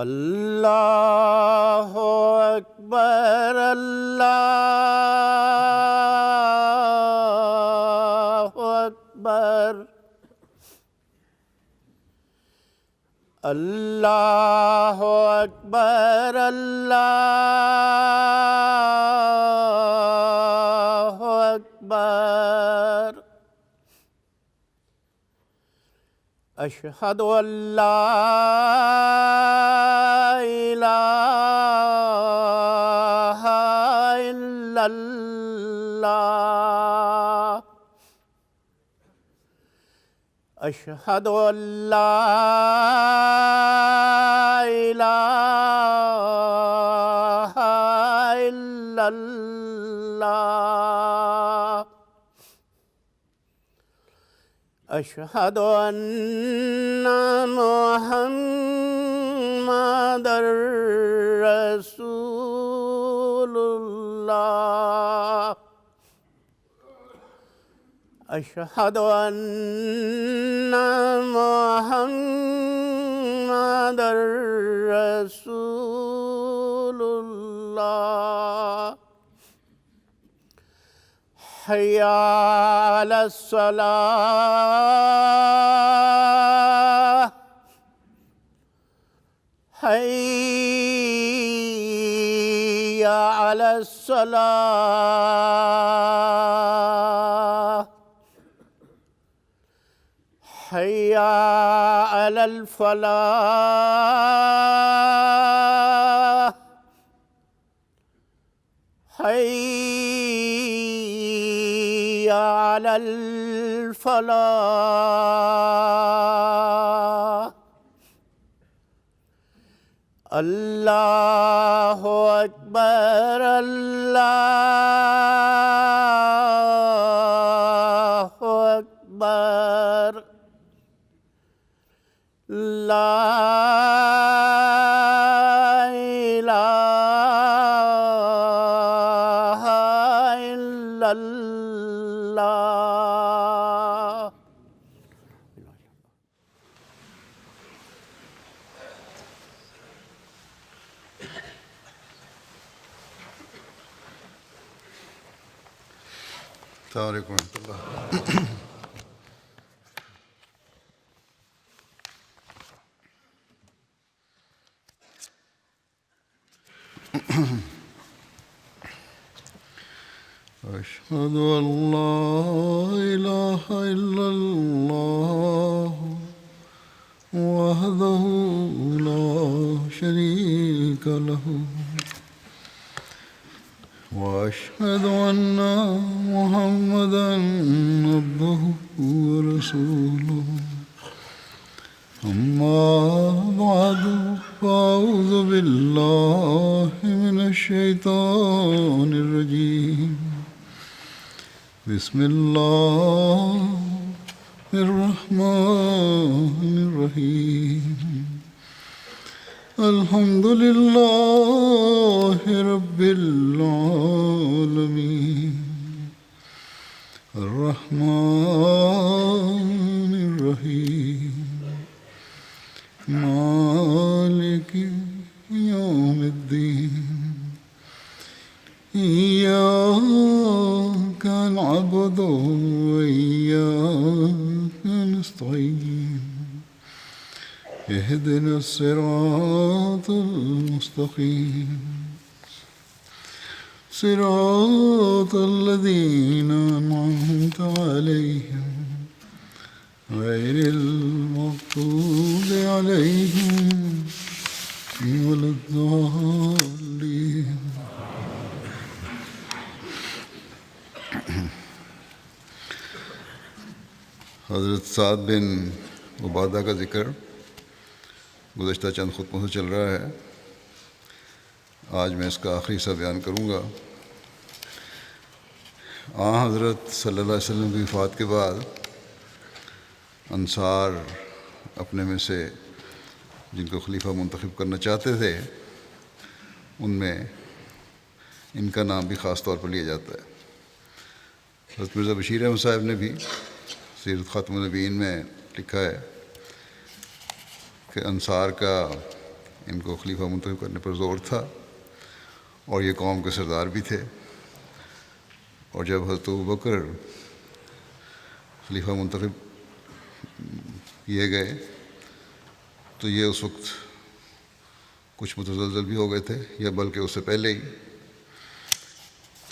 اللہ اکبر اللہ اکبر اللہ اکبر اللہ اکبر اشہد ان لا الہ الا اللہ اشہد ان لا الہ الا اللہ اشہد ان محمد رسول اللہ اشہد ان محمد رسول اللہ حی علی الصلاة حی علی الصلاة حی علی الفلاح حی علی الفلاح اللہ اکبر اللہ اکبر لا الہ الا اللہ السلام علیکم ورحمۃ اللہ۔ أشهد أن لا إله إلا الله وحده لا شريك له وأشهد أن محمدا عبده ورسوله أما بعد فأعوذ بالله من الشيطان الرجيم بسم الله الرحمن الرحيم الحمد لله رب العالمين الرحمن الرحيم مالك يوم الدين إياك نعبد وإياك نستعين اهدنا الصراط المستقيم صراط الذين أنعمت عليهم غير المغضوب عليهم ولا الضالين۔ حضرت سعد بن عبادہ کا ذکر گزشتہ چند خطبوں سے چل رہا ہے۔ آج میں اس کا آخری حصہ بیان کروں گا۔ حضرت صلی اللہ علیہ وسلم کی وفات کے بعد انصار اپنے میں سے جن کو خلیفہ منتخب کرنا چاہتے تھے ان میں ان کا نام بھی خاص طور پر لیا جاتا ہے۔ حضرت مرزا بشیر احمد صاحب نے بھی سیرت خاتم النبیین میں لکھا ہے کہ انصار کا ان کو خلیفہ منتخب کرنے پر زور تھا اور یہ قوم کے سردار بھی تھے، اور جب حضرت ابوبکر خلیفہ منتخب کیے گئے تو یہ اس وقت کچھ متزلزل بھی ہو گئے تھے، یا بلکہ اس سے پہلے ہی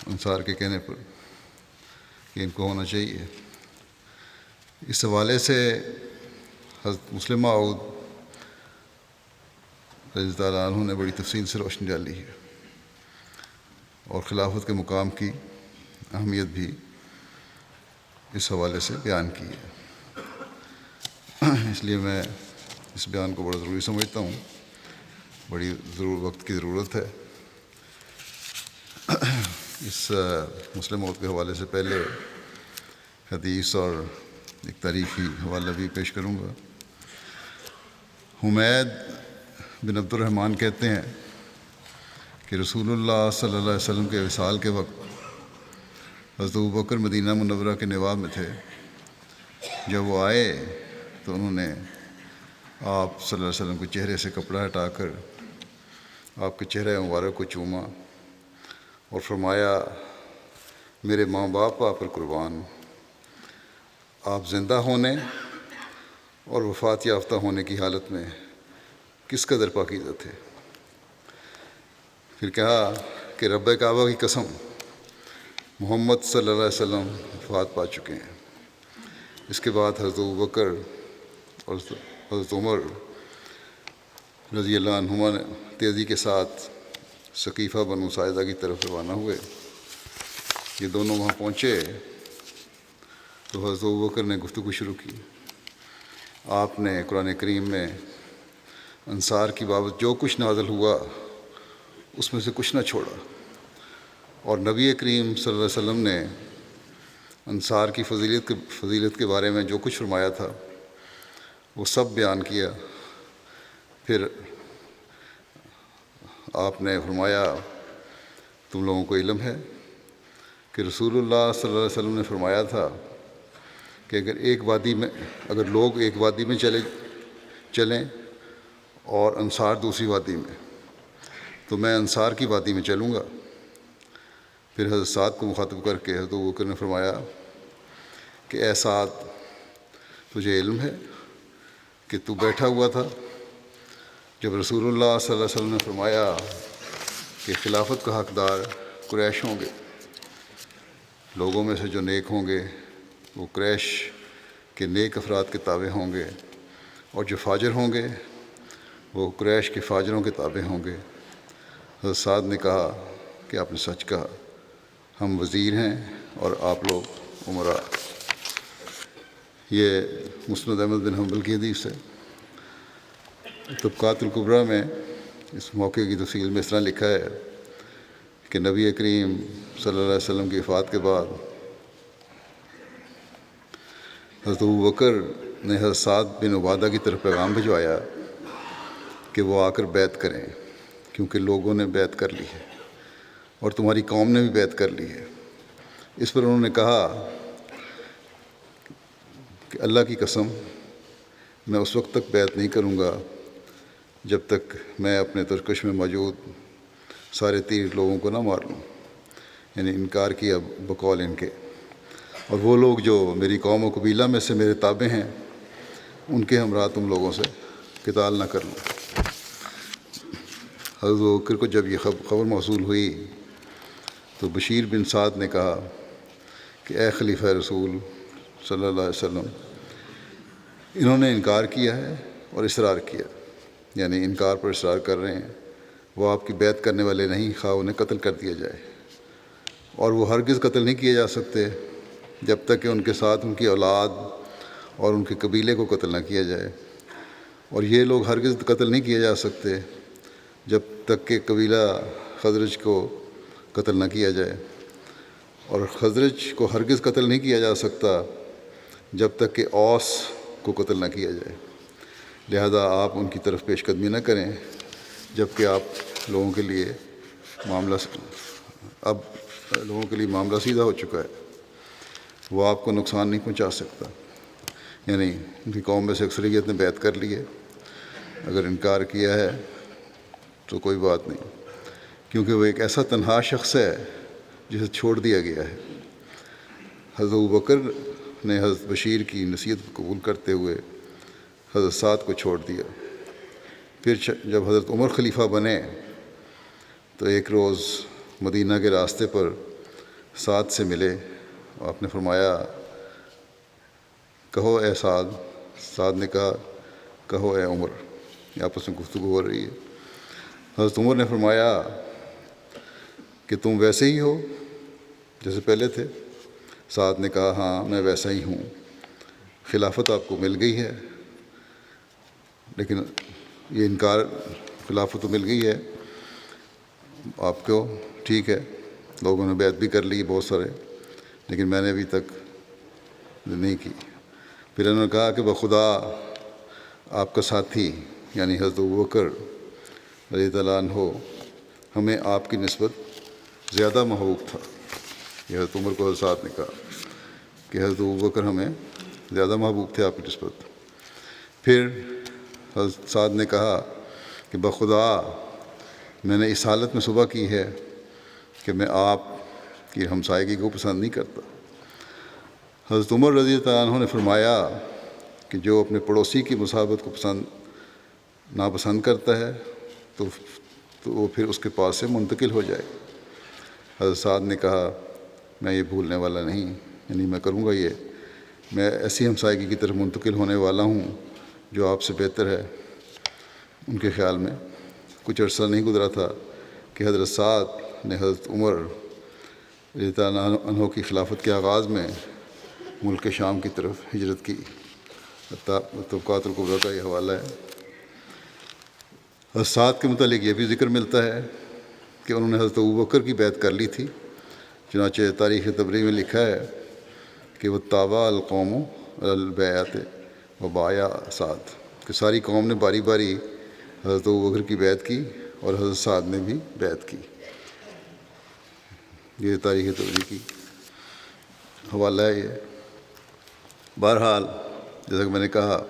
انصار کے کہنے پر کہ ان کو ہونا چاہیے۔ اس حوالے سے حضرت مسلم موعود رضی اللہ تعالیٰ عنہ نے بڑی تفصیل سے روشنی ڈالی ہے اور خلافت کے مقام کی اہمیت بھی اس حوالے سے بیان کی ہے۔ اس لیے میں اس بیان کو بڑا ضروری سمجھتا ہوں، بڑی وقت کی ضرورت ہے۔ اس مسلم موت کے حوالے سے پہلے حدیث اور ایک تاریخی حوالہ بھی پیش کروں گا۔ حمید بن عبد الرحمن کہتے ہیں کہ رسول اللہ صلی اللہ علیہ وسلم کے وصال کے وقت حضرت ابوبکر مدینہ منورہ کے نواب میں تھے۔ جب وہ آئے تو انہوں نے آپ صلی اللہ علیہ وسلم کے چہرے سے کپڑا ہٹا کر آپ کے چہرے مبارک کو چوما اور فرمایا، میرے ماں باپ آپ پر قربان، آپ زندہ ہونے اور وفات یافتہ ہونے کی حالت میں کس قدر پاکیزہ تھے۔ پھر کہا کہ رب کعبہ کی قسم، محمد صلی اللہ علیہ وسلم وفات پا چکے ہیں۔ اس کے بعد حضرت ابوبکر اور حضرت عمر رضی اللہ عنہما نے تیزی کے ساتھ ثقیفہ بنو ساعدہ کی طرف روانہ ہوئے۔ یہ دونوں وہاں پہنچے تو حضرت ابوبکر نے گفتگو شروع کی۔ آپ نے قرآن کریم میں انصار کی بابت جو کچھ نازل ہوا اس میں سے کچھ نہ چھوڑا، اور نبی کریم صلی اللہ علیہ وسلم نے انصار کی فضیلت کے بارے میں جو کچھ فرمایا تھا وہ سب بیان کیا۔ پھر آپ نے فرمایا، تم لوگوں کو علم ہے کہ رسول اللہ صلی اللہ علیہ وسلم نے فرمایا تھا کہ اگر لوگ ایک وادی میں چلیں اور انصار دوسری وادی میں، تو میں انصار کی وادی میں چلوں گا۔ پھر حضرت سعد کو مخاطب کر کے حضرت ابوبکر نے فرمایا کہ اے سعد، تجھے علم ہے کہ تو بیٹھا ہوا تھا جب رسول اللہ صلی اللہ علیہ وسلم نے فرمایا کہ خلافت کا حقدار قریش ہوں گے، لوگوں میں سے جو نیک ہوں گے وہ قریش کے نیک افراد کے تابع ہوں گے، اور جو فاجر ہوں گے وہ قریش کے فاجروں کے تابع ہوں گے۔ حضرت سعد نے کہا کہ آپ نے سچ کہا، ہم وزیر ہیں اور آپ لوگ امراء۔ یہ مسند احمد بن حنبل کی حدیث ہے۔ طبقات الکبریٰ میں اس موقع کی تفصیل میں اس طرح لکھا ہے کہ نبی کریم صلی اللہ علیہ وسلم کی وفات کے بعد حضرت ابوبکر نے حضرت سعد بن عبادہ کی طرف پیغام بھجوایا کہ وہ آ کر بیعت کریں، کیونکہ لوگوں نے بیعت کر لی ہے اور تمہاری قوم نے بھی بیعت کر لی ہے۔ اس پر انہوں نے کہا کہ اللہ کی قسم، میں اس وقت تک بیعت نہیں کروں گا جب تک میں اپنے ترکش میں موجود سارے 30 لوگوں کو نہ مار لوں، یعنی انکار کیا بقول ان کے، اور وہ لوگ جو میری قوم و قبیلہ میں سے میرے تابع ہیں ان کے ہمراہ تم لوگوں سے قتال نہ کر لوں۔ حضرت ابوبکر کو جب یہ خبر موصول ہوئی تو بشیر بن سعد نے کہا کہ اے خلیفہ رسول صلی اللہ علیہ وسلم، انہوں نے انکار کیا ہے اور اصرار کیا، یعنی انکار پر اصرار کر رہے ہیں، وہ آپ کی بیعت کرنے والے نہیں، خواہ انہیں قتل کر دیا جائے، اور وہ ہرگز قتل نہیں کیے جا سکتے جب تک کہ ان کے ساتھ ان کی اولاد اور ان کے قبیلے کو قتل نہ کیا جائے، اور یہ لوگ ہرگز قتل نہیں کیے جا سکتے جب تک کہ قبیلہ خزرج کو قتل نہ کیا جائے، اور خزرج کو ہرگز قتل نہیں کیا جا سکتا جب تک کہ اوس کو قتل نہ کیا جائے، لہذا آپ ان کی طرف پیش قدمی نہ کریں جب کہ لوگوں کے لیے معاملہ سیدھا ہو چکا ہے۔ وہ آپ کو نقصان نہیں پہنچا سکتا. یعنی ان کی قوم میں سے اکثریت نے بیعت کر لی ہے، اگر انکار کیا ہے تو کوئی بات نہیں، کیونکہ وہ ایک ایسا تنہا شخص ہے جسے چھوڑ دیا گیا ہے. حضرت ابوبکر نے حضرت بشیر کی نصیحت کو قبول کرتے ہوئے حضرت سعد کو چھوڑ دیا. پھر جب حضرت عمر خلیفہ بنے تو ایک روز مدینہ کے راستے پر سعد سے ملے. آپ نے فرمایا کہو اے سعد. سعد نے کہا کہو اے عمر. یہ آپس میں گفتگو ہو رہی ہے. حضرت عمر نے فرمایا کہ تم ویسے ہی ہو جیسے پہلے تھے. سعد نے کہا ہاں میں ویسا ہی ہوں. خلافت آپ کو مل گئی ہے، لیکن یہ انکار، خلافت تو مل گئی ہے آپ کو، ٹھیک ہے، لوگوں نے بیعت بھی کر لی بہت سارے، لیکن میں نے ابھی تک نہیں کی. پھر انہوں نے کہا کہ بخدا آپ کا ساتھی یعنی حضرت ابوبکر رضی اللہ عنہ ہمیں آپ کی نسبت زیادہ محبوب تھا. یہ حضرت عمر کو حضرت سعد نے کہا کہ حضرت ابوبکر ہمیں زیادہ محبوب تھے آپ کی نسبت. پھر حضرت سعد نے کہا کہ بخدا میں نے اس حالت میں صبح کی ہے کہ میں آپ کی ہمسائیگی کو پسند نہیں کرتا. حضرت عمر رضی اللہ عنہ نے فرمایا کہ جو اپنے پڑوسی کی مصاحبت کو ناپسند کرتا ہے تو وہ پھر اس کے پاس سے منتقل ہو جائے. حضرت سعد نے کہا میں یہ بھولنے والا نہیں، یعنی میں کروں گا یہ، میں ایسی ہمسائیگی کی طرف منتقل ہونے والا ہوں جو آپ سے بہتر ہے. ان کے خیال میں کچھ عرصہ نہیں گزرا تھا کہ حضرت سعد نے حضرت عمر رضی اللہ عنہ کی خلافت کے آغاز میں ملک شام کی طرف ہجرت کی. طبقات الکبریٰ کا یہ حوالہ ہے. حضرت سعد کے متعلق یہ بھی ذکر ملتا ہے کہ انہوں نے حضرت ابوبکر کی بیعت کر لی تھی. چنانچہ تاریخ طبری میں لکھا ہے کہ وہ تابع القوم البیعت و بایا سعد، کہ ساری قوم نے باری باری حضرت ابوبکر کی بیعت کی اور حضرت سعد نے بھی بیعت کی. یہ تاریخ طبری کی حوالہ ہے. یہ بہرحال جیسا کہ میں نے کہا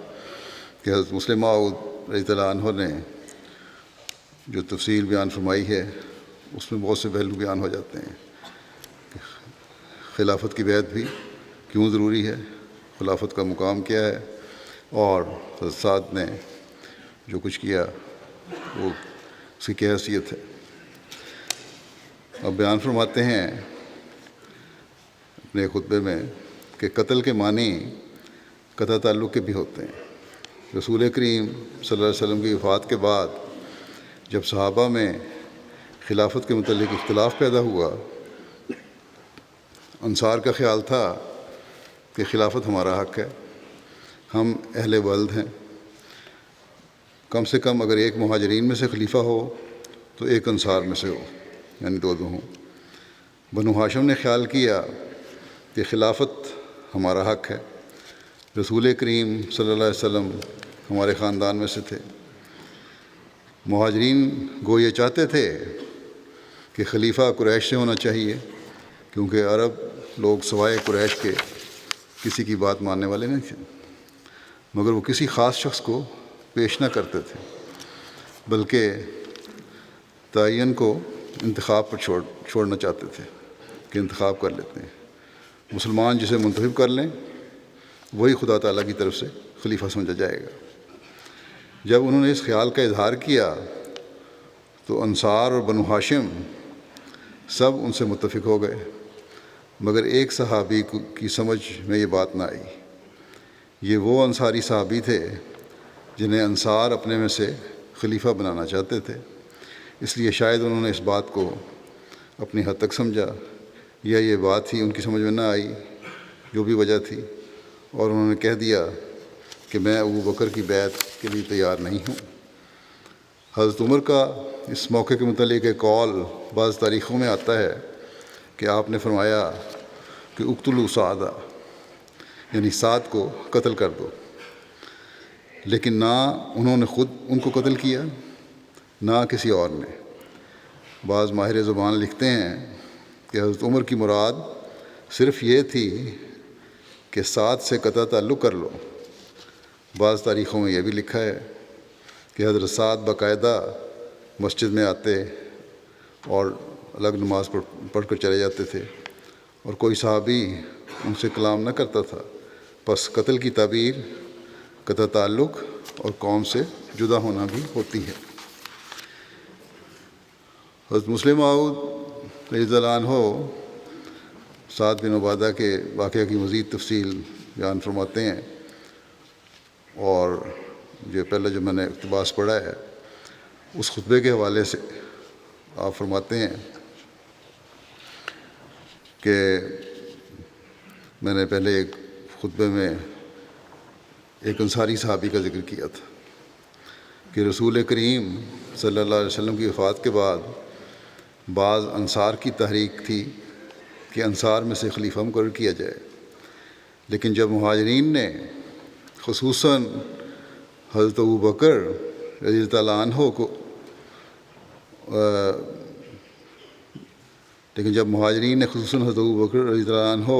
کہ حضرت مسلم موعود رضی اللہ عنہ نے جو تفصیل بیان فرمائی ہے اس میں بہت سے پہلو بیان ہو جاتے ہیں. خلافت کی بیعت بھی کیوں ضروری ہے، خلافت کا مقام کیا ہے، اور حضرت سعد نے جو کچھ کیا وہ اس کی کیا حیثیت ہے. اب بیان فرماتے ہیں اپنے خطبے میں کہ قتل کے معنی قطع تعلق کے بھی ہوتے ہیں. رسول کریم صلی اللہ علیہ وسلم کی وفات کے بعد جب صحابہ میں خلافت کے متعلق اختلاف پیدا ہوا، انصار کا خیال تھا کہ خلافت ہمارا حق ہے، ہم اہل ولد ہیں، کم سے کم اگر ایک مہاجرین میں سے خلیفہ ہو تو ایک انصار میں سے ہو، یعنی دو ہوں. بنو ہاشم نے خیال کیا کہ خلافت ہمارا حق ہے، رسول کریم صلی اللہ علیہ وسلم ہمارے خاندان میں سے تھے. مہاجرین گو یہ چاہتے تھے کہ خلیفہ قریش سے ہونا چاہیے، کیونکہ عرب لوگ سوائے قریش کے کسی کی بات ماننے والے نہیں تھے، مگر وہ کسی خاص شخص کو پیش نہ کرتے تھے، بلکہ تعین کو انتخاب پر چھوڑنا چاہتے تھے کہ انتخاب کر لیتے ہیں، مسلمان جسے منتخب کر لیں وہی خدا تعالیٰ کی طرف سے خلیفہ سمجھا جائے گا. جب انہوں نے اس خیال کا اظہار کیا تو انصار اور بنو ہاشم سب ان سے متفق ہو گئے، مگر ایک صحابی کی سمجھ میں یہ بات نہ آئی. یہ وہ انصاری صحابی تھے جنہیں انصار اپنے میں سے خلیفہ بنانا چاہتے تھے، اس لیے شاید انہوں نے اس بات کو اپنی حد تک سمجھا، یا یہ بات ہی ان کی سمجھ میں نہ آئی، جو بھی وجہ تھی، اور انہوں نے کہہ دیا کہ میں ابوبکر کی بیعت کے لیے تیار نہیں ہوں. حضرت عمر کا اس موقع کے متعلق ایک قول بعض تاریخوں میں آتا ہے کہ آپ نے فرمایا کہ اقتلوا سعدا، یعنی سعد کو قتل کر دو، لیکن نہ انہوں نے خود ان کو قتل کیا نہ کسی اور نے. بعض ماہر زبان لکھتے ہیں کہ حضرت عمر کی مراد صرف یہ تھی کہ سعد سے قطع تعلق کر لو۔ بعض تاریخوں میں یہ بھی لکھا ہے کہ حضرت سعد باقاعدہ مسجد میں آتے اور الگ نماز پڑھ کر چلے جاتے تھے، اور کوئی صحابی ان سے کلام نہ کرتا تھا۔ پس قتل کی تعبیر قطع تعلق اور قوم سے جدا ہونا بھی ہوتی ہے۔ حضرت مسلم موعود رضی اللہ عنہ سعد بن عبادہ کے واقعہ کی مزید تفصیل بیان فرماتے ہیں، اور جو پہلے جو میں نے اقتباس پڑھا ہے اس خطبے کے حوالے سے آپ فرماتے ہیں کہ میں نے پہلے ایک خطبے میں ایک انصاری صحابی کا ذکر کیا تھا کہ رسول کریم صلی اللہ علیہ وسلم کی وفات کے بعد بعض انصار کی تحریک تھی کہ انصار میں سے خلیفہ مقرر کیا جائے، لیکن جب مہاجرین نے خصوصاً حضرت ابوبکر رضی اللہ عنہ کو حضرت ابوبکر رضی اللہ عنہ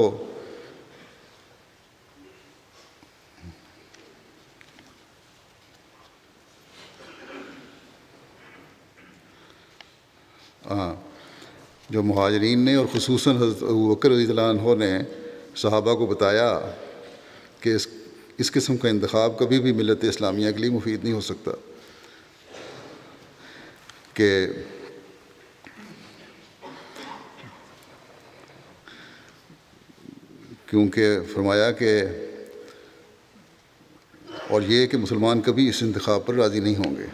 جو مہاجرین نے اور خصوصاً حضرت ابوبکر رضی اللہ عنہ نے صحابہ کو بتایا کہ اس قسم کا انتخاب کبھی بھی ملت اسلامیہ کے لیے مفید نہیں ہو سکتا، کہ کیونکہ فرمایا کہ اور یہ کہ مسلمان کبھی اس انتخاب پر راضی نہیں ہوں گے۔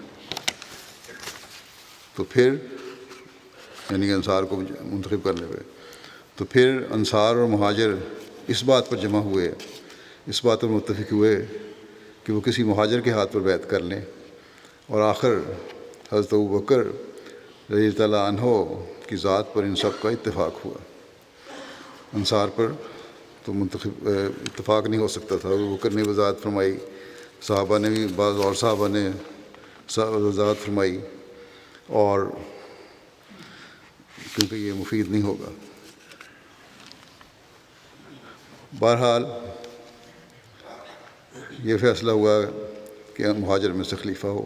تو پھر یعنی انصار کو منتخب کرنے پہ تو پھر انصار اور مہاجر اس بات پر جمع ہوئے، اس بات پر متفق ہوئے کہ وہ کسی مہاجر کے ہاتھ پر بیعت کر لیں، اور آخر حضرت ابوبکر رضی اللہ عنہ کی ذات پر ان سب کا اتفاق ہوا۔ انصار پر تو اتفاق نہیں ہو سکتا تھا، ابوبکر نے وضاحت فرمائی، صحابہ نے بھی، بعض اور صحابہ نے وضاحت فرمائی، اور کیونکہ یہ مفید نہیں ہوگا۔ بہرحال یہ فیصلہ ہوا کہ مہاجر میں سے خلیفہ ہو،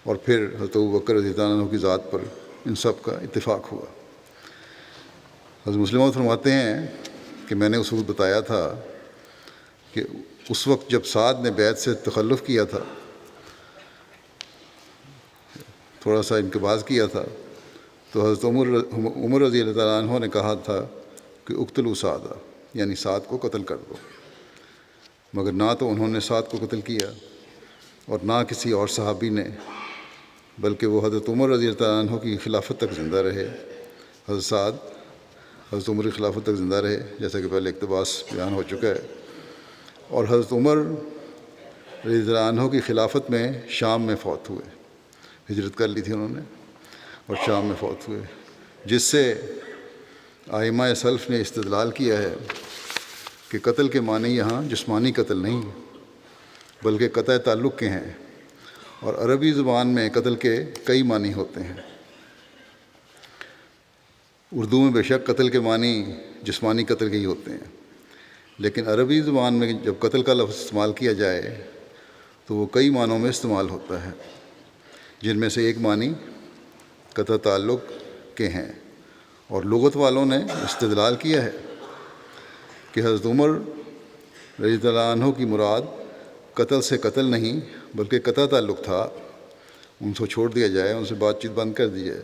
اور پھر حضرت ابوبکر رضی اللہ عنہ کی ذات پر ان سب کا اتفاق ہوا۔ حضرت مسلم فرماتے ہیں کہ میں نے اس وقت بتایا تھا کہ اس وقت جب سعد نے بیعت سے تخلف کیا تھا، تھوڑا سا انقباض کیا تھا، تو حضرت عمر رضی اللہ عنہ نے کہا تھا کہ اقتلوا سعد، یعنی سعد کو قتل کر دو، مگر نہ تو انہوں نے سعد کو قتل کیا اور نہ کسی اور صحابی نے، بلکہ وہ حضرت عمر رضی اللہ عنہ کی خلافت تک زندہ رہے۔ حضرت سعد حضرت عمر کی خلافت تک زندہ رہے، جیسا کہ پہلے اقتباس بیان ہو چکا ہے، اور حضرت عمر رضی اللہ عنہ کی خلافت میں شام میں فوت ہوئے، ہجرت کر لی تھی انہوں نے اور شام میں فوت ہوئے، جس سے ائمہ سلف نے استدلال کیا ہے کہ قتل کے معنی یہاں جسمانی قتل نہیں بلکہ قطع تعلق کے ہیں، اور عربی زبان میں قتل کے کئی معنی ہوتے ہیں۔ اردو میں بے شک قتل کے معنی جسمانی قتل کے ہی ہوتے ہیں، لیکن عربی زبان میں جب قتل کا لفظ استعمال کیا جائے تو وہ کئی معنوں میں استعمال ہوتا ہے، جن میں سے ایک معنی قطع تعلق کے ہیں، اور لغت والوں نے استدلال کیا ہے کہ حضرت عمر رضی اللہ عنہ کی مراد قتل سے قتل نہیں بلکہ قطع تعلق تھا، ان کو چھوڑ دیا جائے، ان سے بات چیت بند کر دی جائے،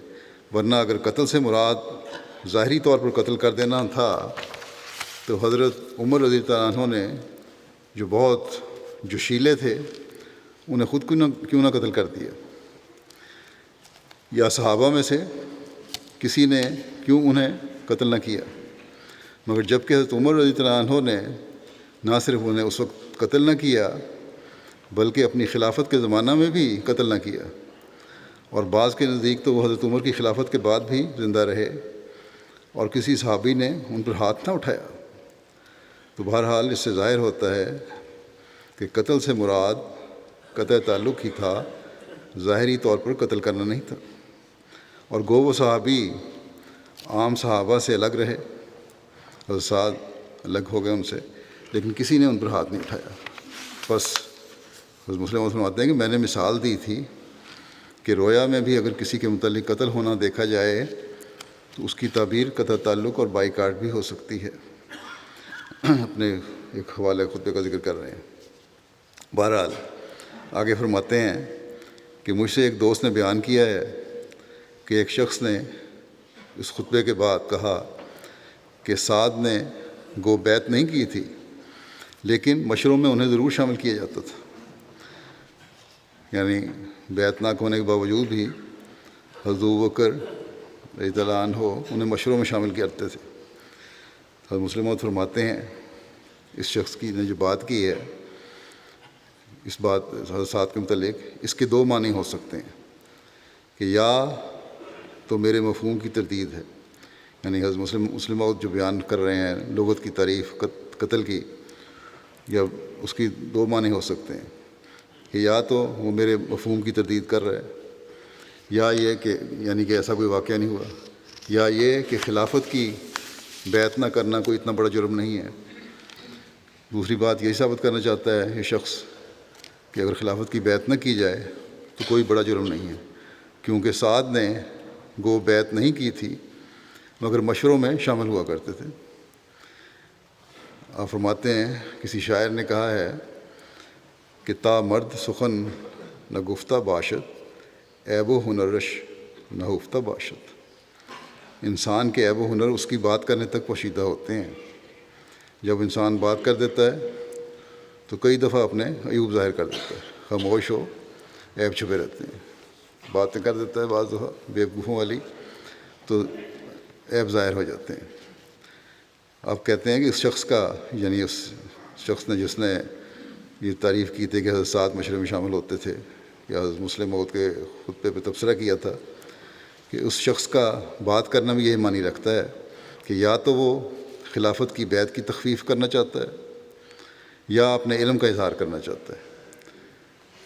ورنہ اگر قتل سے مراد ظاہری طور پر قتل کر دینا تھا تو حضرت عمر رضی اللہ عنہ نے جو بہت جوشیلے تھے انہیں خود کیوں نہ قتل کر دیا، یا صحابہ میں سے کسی نے کیوں انہیں قتل نہ کیا، مگر جب کہ حضرت عمر رضی اللہ عنہ نے نہ صرف انہیں اس وقت قتل نہ کیا بلکہ اپنی خلافت کے زمانہ میں بھی قتل نہ کیا، اور بعض کے نزدیک تو وہ حضرت عمر کی خلافت کے بعد بھی زندہ رہے اور کسی صحابی نے ان پر ہاتھ نہ اٹھایا۔ تو بہرحال اس سے ظاہر ہوتا ہے کہ قتل سے مراد قطع تعلق ہی تھا، ظاہری طور پر قتل کرنا نہیں تھا، اور گو وہ صحابی عام صحابہ سے الگ رہے، حضرت سعد الگ ہو گئے ان سے، لیکن کسی نے ان پر ہاتھ نہیں اٹھایا. بس حضرت مسلم فرماتے ہیں کہ میں نے مثال دی تھی کہ رویا میں بھی اگر کسی کے متعلق قتل ہونا دیکھا جائے تو اس کی تعبیر قطع تعلق اور بائیکاٹ بھی ہو سکتی ہے. اپنے ایک حوالے خطبے کا ذکر کر رہے ہیں. بہرحال آگے فرماتے ہیں کہ مجھ سے ایک دوست نے بیان کیا ہے کہ ایک شخص نے اس خطبے کے بعد کہا کہ سعد نے گو بیعت نہیں کی تھی لیکن مشوروں میں انہیں ضرور شامل کیا جاتا تھا. یعنی بیعت نہ ہونے کے باوجود بھی حضرت ابوبکر رضی اللہ عنہ انہیں مشوروں میں شامل کرتے تھے. حضرت مسلم فرماتے ہیں اس شخص کی نے جو بات کی ہے اس بات حضرت سعد کے متعلق اس کے دو معنی ہو سکتے ہیں کہ یا تو میرے مفہوم کی تردید ہے، یعنی حضرت مسلم جو بیان کر رہے ہیں لغت کی تعریف قتل کی، یا اس کی دو معنی ہو سکتے ہیں کہ یا تو وہ میرے مفہوم کی تردید کر رہا ہے، یا یہ کہ یعنی کہ ایسا کوئی واقعہ نہیں ہوا، یا یہ کہ خلافت کی بیعت نہ کرنا کوئی اتنا بڑا جرم نہیں ہے. دوسری بات یہی ثابت کرنا چاہتا ہے یہ شخص کہ اگر خلافت کی بیعت نہ کی جائے تو کوئی بڑا جرم نہیں ہے، کیونکہ سعد نے گو بیعت نہیں کی تھی مگر مشوروں میں شامل ہوا کرتے تھے. آپ فرماتے ہیں کسی شاعر نے کہا ہے کہ تا مرد سخن نہ گفتہ باشد عیب و ہنرش نہ ہفتہ باشد. انسان کے عیب و ہنر اس کی بات کرنے تک پوشیدہ ہوتے ہیں. جب انسان بات کر دیتا ہے تو کئی دفعہ اپنے عیوب ظاہر کر دیتا ہے. خاموش ہو عیب چھپے رہتے ہیں. باتیں کر دیتا ہے بعض دفعہ بیوقوفوں والی تو عیب ظاہر ہو جاتے ہیں. آپ کہتے ہیں کہ اس شخص کا یعنی اس شخص نے جس نے یہ تعریف کی تھی کہ حضرت سعد مشورے میں شامل ہوتے تھے یا حضرت مسلم موعود کے خطبے پہ تبصرہ کیا تھا کہ اس شخص کا بات کرنا بھی یہی معنی رکھتا ہے کہ یا تو وہ خلافت کی بیعت کی تخفیف کرنا چاہتا ہے یا اپنے علم کا اظہار کرنا چاہتا ہے.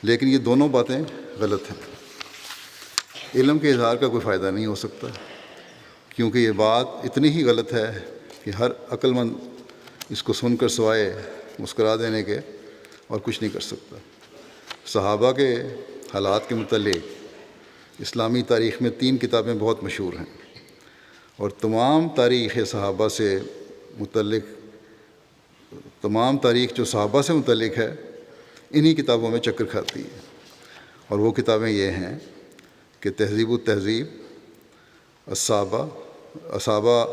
لیکن یہ دونوں باتیں غلط ہیں. علم کے اظہار کا کوئی فائدہ نہیں ہو سکتا کیونکہ یہ بات اتنی ہی غلط ہے کہ ہر عقل مند اس کو سن کر سوائے مسکرا دینے کے اور کچھ نہیں کر سکتا. صحابہ کے حالات کے متعلق اسلامی تاریخ میں 3 کتابیں بہت مشہور ہیں اور تمام تاریخ جو صحابہ سے متعلق ہے انہی کتابوں میں چکر کھاتی ہے. اور وہ کتابیں یہ ہیں کہ تہذیب التہذیب، اصابہ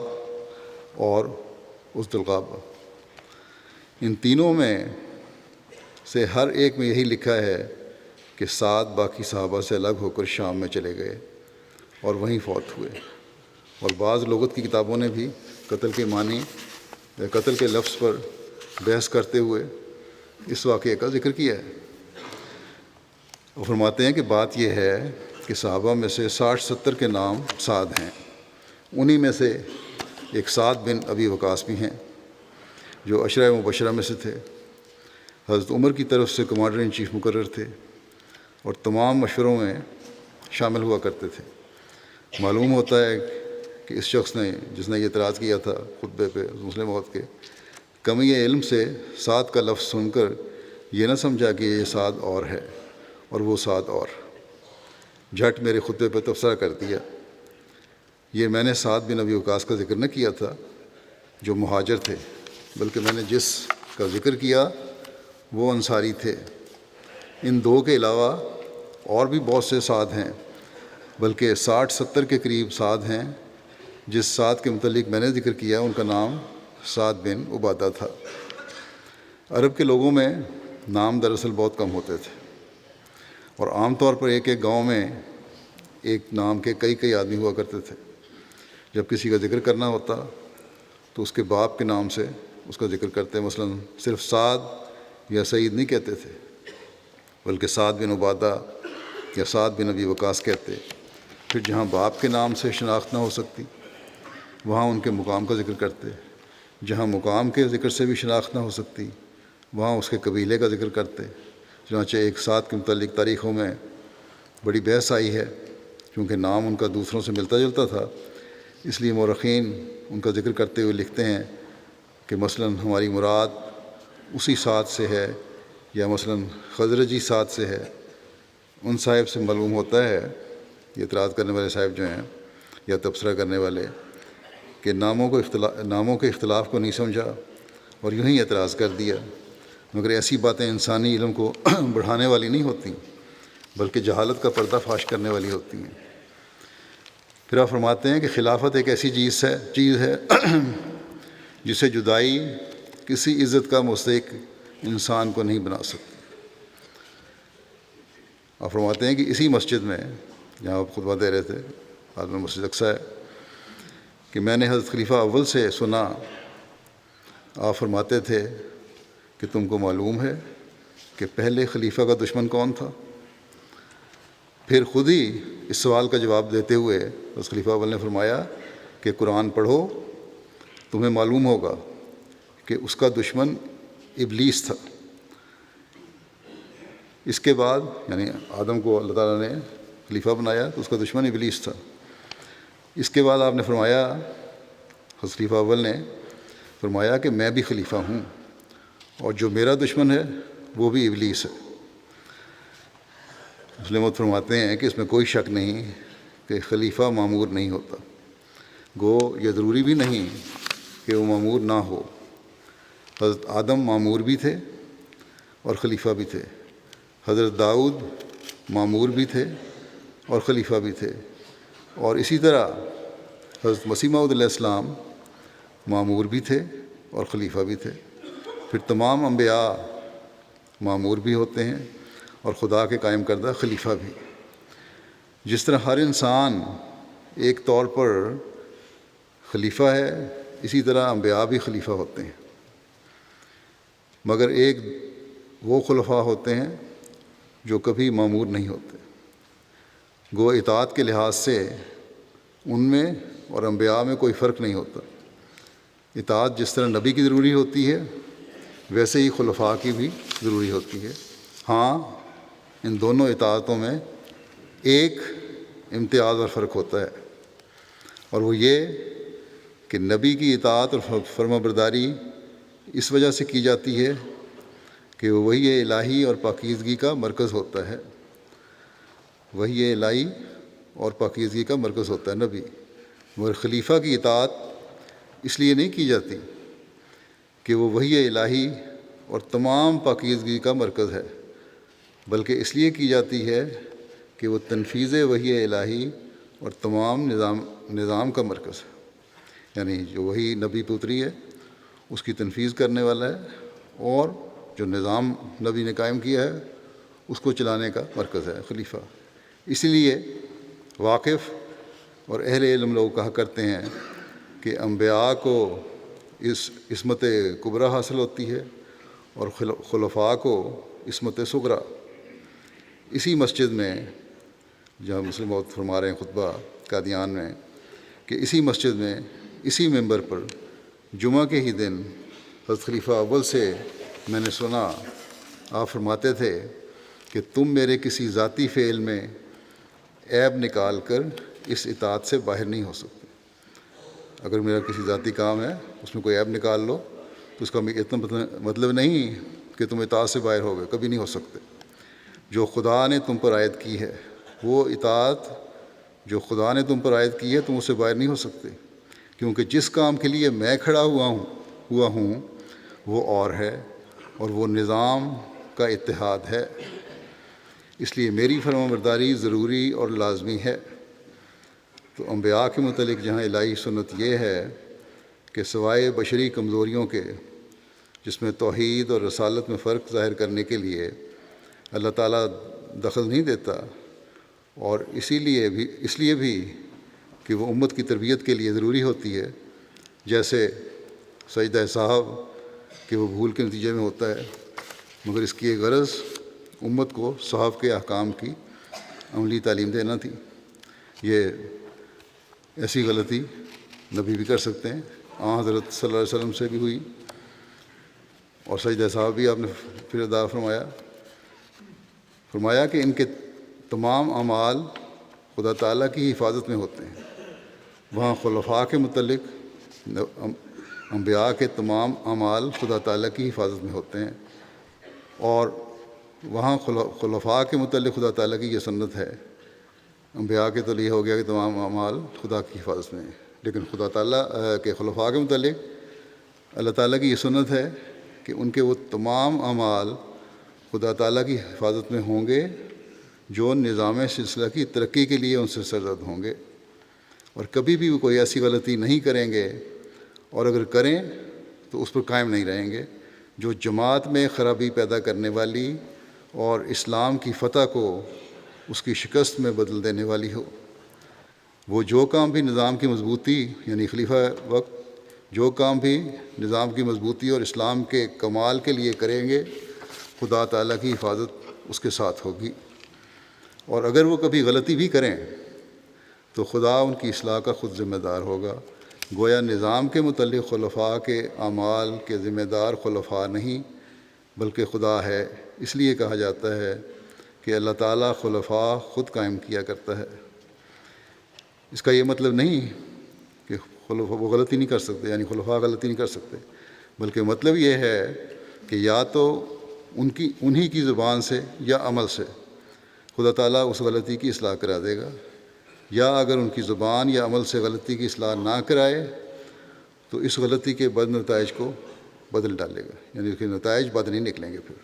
اور اسد الغابہ. ان تینوں میں سے ہر ایک میں یہی لکھا ہے کہ سعد باقی صحابہ سے الگ ہو کر شام میں چلے گئے اور وہیں فوت ہوئے. اور بعض لغت کی کتابوں نے بھی قتل کے معنی یا قتل کے لفظ پر بحث کرتے ہوئے اس واقعے کا ذکر کیا ہے. وہ فرماتے ہیں کہ بات یہ ہے کہ صحابہ میں سے 60-70 کے نام سعد ہیں. انہی میں سے ایک سعد بن ابی وقاص بھی ہیں جو عشرہ مبشرہ میں سے تھے. حضرت عمر کی طرف سے کمانڈر ان چیف مقرر تھے اور تمام مشوروں میں شامل ہوا کرتے تھے. معلوم ہوتا ہے کہ اس شخص نے جس نے یہ اعتراض کیا تھا خطبے پہ مسلم موعود کے، کمی علم سے سعد کا لفظ سن کر یہ نہ سمجھا کہ یہ سعد اور ہے اور وہ سعد اور. جھٹ میرے خطبے پہ تبصرہ کر دیا. یہ میں نے سعد بن ابی وقاص کا ذکر نہ کیا تھا جو مہاجر تھے، بلکہ میں نے جس کا ذکر کیا وہ انصاری تھے. ان 2 کے علاوہ اور بھی بہت سے سعد ہیں، بلکہ 60-70 کے قریب سعد ہیں. جس سعد کے متعلق میں نے ذکر کیا ان کا نام سعد بن عبادہ تھا. عرب کے لوگوں میں نام دراصل بہت کم ہوتے تھے اور عام طور پر ایک گاؤں میں ایک نام کے کئی آدمی ہوا کرتے تھے. جب کسی کا ذکر کرنا ہوتا تو اس کے باپ کے نام سے اس کا ذکر کرتے. مثلا صرف سعد یا سعید نہیں کہتے تھے بلکہ سعد بن عبادہ یا سعد بن ابی وقاص کہتے. پھر جہاں باپ کے نام سے شناخت نہ ہو سکتی وہاں ان کے مقام کا ذکر کرتے. جہاں مقام کے ذکر سے بھی شناخت نہ ہو سکتی وہاں اس کے قبیلے کا ذکر کرتے. چنانچہ ایک سعد کے متعلق تاریخوں میں بڑی بحث آئی ہے کیونکہ نام ان کا دوسروں سے ملتا جلتا تھا. اس لیے مورخین ان کا ذکر کرتے ہوئے لکھتے ہیں کہ مثلا ہماری مراد اسی ساتھ سے ہے یا مثلاً خزرجی ساتھ سے ہے، ان صاحب سے معلوم ہوتا ہے، یہ اعتراض کرنے والے صاحب جو ہیں یا تبصرہ کرنے والے، کہ ناموں کے اختلاف کو نہیں سمجھا اور یوں ہی اعتراض کر دیا، مگر ایسی باتیں انسانی علم کو بڑھانے والی نہیں ہوتی بلکہ جہالت کا پردہ فاش کرنے والی ہوتی ہیں۔ پھر آپ فرماتے ہیں کہ خلافت ایک ایسی چیز ہے جسے جدائی کسی عزت کا مستحق انسان کو نہیں بنا سکتی۔ آپ فرماتے ہیں کہ اسی مسجد میں جہاں آپ خطبہ دے رہے تھے، عالم مسجد اقصیٰ ہے، کہ میں نے حضرت خلیفہ اول سے سنا، آپ فرماتے تھے کہ تم کو معلوم ہے کہ پہلے خلیفہ کا دشمن کون تھا؟ پھر خود ہی اس سوال کا جواب دیتے ہوئے حضرت خلیفہ اول نے فرمایا کہ قرآن پڑھو، تمہیں معلوم ہوگا کہ اس کا دشمن ابلیس تھا۔ اس کے بعد یعنی آدم کو اللہ تعالیٰ نے خلیفہ بنایا تو اس کا دشمن ابلیس تھا۔ اس کے بعد آپ نے فرمایا، حضرت خلیفہ اول نے فرمایا کہ میں بھی خلیفہ ہوں اور جو میرا دشمن ہے وہ بھی ابلیس ہے۔ مسلم موعود فرماتے ہیں کہ اس میں کوئی شک نہیں کہ خلیفہ معمور نہیں ہوتا، گو یہ ضروری بھی نہیں کہ وہ معمور نہ ہو۔ حضرت آدم معمور بھی تھے اور خلیفہ بھی تھے، حضرت داؤد معمور بھی تھے اور خلیفہ بھی تھے، اور اسی طرح حضرت مسیح موعود علیہ السلام معمور بھی تھے اور خلیفہ بھی تھے۔ پھر تمام انبیاء معمور بھی ہوتے ہیں اور خدا کے قائم کردہ خلیفہ بھی۔ جس طرح ہر انسان ایک طور پر خلیفہ ہے، اسی طرح انبیاء بھی خلیفہ ہوتے ہیں، مگر ایک وہ خلفاء ہوتے ہیں جو کبھی معمور نہیں ہوتے۔ گو اطاعت کے لحاظ سے ان میں اور انبیاء میں کوئی فرق نہیں ہوتا۔ اطاعت جس طرح نبی کی ضروری ہوتی ہے ویسے ہی خلفاء کی بھی ضروری ہوتی ہے۔ ہاں، ان دونوں اطاعتوں میں ایک امتیاز اور فرق ہوتا ہے، اور وہ یہ کہ نبی کی اطاعت اور فرما برداری اس وجہ سے کی جاتی ہے کہ وہ وحی الہی اور پاکیزگی کا مرکز ہوتا ہے۔ وحی الہی اور پاکیزگی کا مرکز ہوتا ہے نبی، مگر خلیفہ کی اطاعت اس لیے نہیں کی جاتی کہ وہ وحی الہی اور تمام پاکیزگی کا مرکز ہے، بلکہ اس لیے کی جاتی ہے کہ وہ تنفیذ وحی الہی اور تمام نظام کا مرکز ہے۔ یعنی جو وحی نبی پہ اتری ہے اس کی تنفیذ کرنے والا ہے، اور جو نظام نبی نے قائم کیا ہے اس کو چلانے کا مرکز ہے خلیفہ۔ اسی لیے واقف اور اہل علم لوگ کہا کرتے ہیں کہ انبیاء کو اس عصمت کبریٰ حاصل ہوتی ہے اور خلفاء کو عصمت صغریٰ۔ اسی مسجد میں جہاں مسلم موعود فرما رہے ہیں خطبہ قادیان میں، کہ اسی مسجد میں اسی ممبر پر جمعہ کے ہی دن حضرت خلیفہ اول سے میں نے سنا، آپ فرماتے تھے کہ تم میرے کسی ذاتی فعل میں عیب نکال کر اس اطاعت سے باہر نہیں ہو سکتے۔ اگر میرا کسی ذاتی کام ہے اس میں کوئی عیب نکال لو تو اس کا اتنا مطلب نہیں کہ تم اطاعت سے باہر ہو گئے، کبھی نہیں ہو سکتے۔ جو خدا نے تم پر عائد کی ہے وہ اطاعت جو خدا نے تم پر عائد کی ہے تم اس سے باہر نہیں ہو سکتے، کیونکہ جس کام کے لیے میں کھڑا ہوا ہوں وہ اور ہے، اور وہ نظام کا اتحاد ہے۔ اس لیے میری فرما برداری ضروری اور لازمی ہے۔ تو انبیاء کے متعلق جہاں الہی سنت یہ ہے کہ سوائے بشری کمزوریوں کے، جس میں توحید اور رسالت میں فرق ظاہر کرنے کے لیے اللہ تعالیٰ دخل نہیں دیتا، اور اس لیے بھی کہ وہ امت کی تربیت کے لیے ضروری ہوتی ہے، جیسے سجدہ صاحب کہ وہ بھول کے نتیجے میں ہوتا ہے، مگر اس کی ایک غرض امت کو صحابہ کے احکام کی عملی تعلیم دینا تھی۔ یہ ایسی غلطی نبی بھی کر سکتے ہیں، حضرت صلی اللہ علیہ وسلم سے بھی ہوئی، اور سجدہ صاحب بھی آپ نے پھر ادا فرمایا کہ ان کے تمام اعمال خدا تعالیٰ کی حفاظت میں ہوتے ہیں۔ وہاں خلفاء کے متعلق انبیاء کے تمام اعمال خدا تعالیٰ کی حفاظت میں ہوتے ہیں، اور وہاں خلفاء کے متعلق خدا تعالیٰ کی یہ سنت ہے۔ انبیاء کے تو یہ ہو گیا کہ تمام اعمال خدا کی حفاظت میں ہیں، لیکن خدا تعالیٰ کے خلفاء کے متعلق اللہ تعالیٰ کی یہ سنت ہے کہ ان کے وہ تمام اعمال خدا تعالیٰ کی حفاظت میں ہوں گے جو نظام سلسلہ کی ترقی کے لیے ان سے سرزد ہوں گے، اور کبھی بھی وہ کوئی ایسی غلطی نہیں کریں گے، اور اگر کریں تو اس پر قائم نہیں رہیں گے جو جماعت میں خرابی پیدا کرنے والی اور اسلام کی فتح کو اس کی شکست میں بدل دینے والی ہو۔ وہ جو کام بھی نظام کی مضبوطی، یعنی خلیفہ وقت جو کام بھی نظام کی مضبوطی اور اسلام کے کمال کے لیے کریں گے، خدا تعالیٰ کی حفاظت اس کے ساتھ ہوگی، اور اگر وہ کبھی غلطی بھی کریں تو خدا ان کی اصلاح کا خود ذمہ دار ہوگا۔ گویا نظام کے متعلق خلفاء کے اعمال کے ذمہ دار خلفاء نہیں بلکہ خدا ہے۔ اس لیے کہا جاتا ہے کہ اللہ تعالیٰ خلفاء خود قائم کیا کرتا ہے۔ اس کا یہ مطلب نہیں کہ خلفاء وہ غلطی نہیں کر سکتے، یعنی خلفاء غلطی نہیں کر سکتے، بلکہ مطلب یہ ہے کہ یا تو انہی کی زبان سے یا عمل سے خدا تعالیٰ اس غلطی کی اصلاح کرا دے گا، یا اگر ان کی زبان یا عمل سے غلطی کی اصلاح نہ کرائے تو اس غلطی کے بد نتائج کو بدل ڈالے گا، یعنی اس کے نتائج بد نہیں نکلیں گے۔ پھر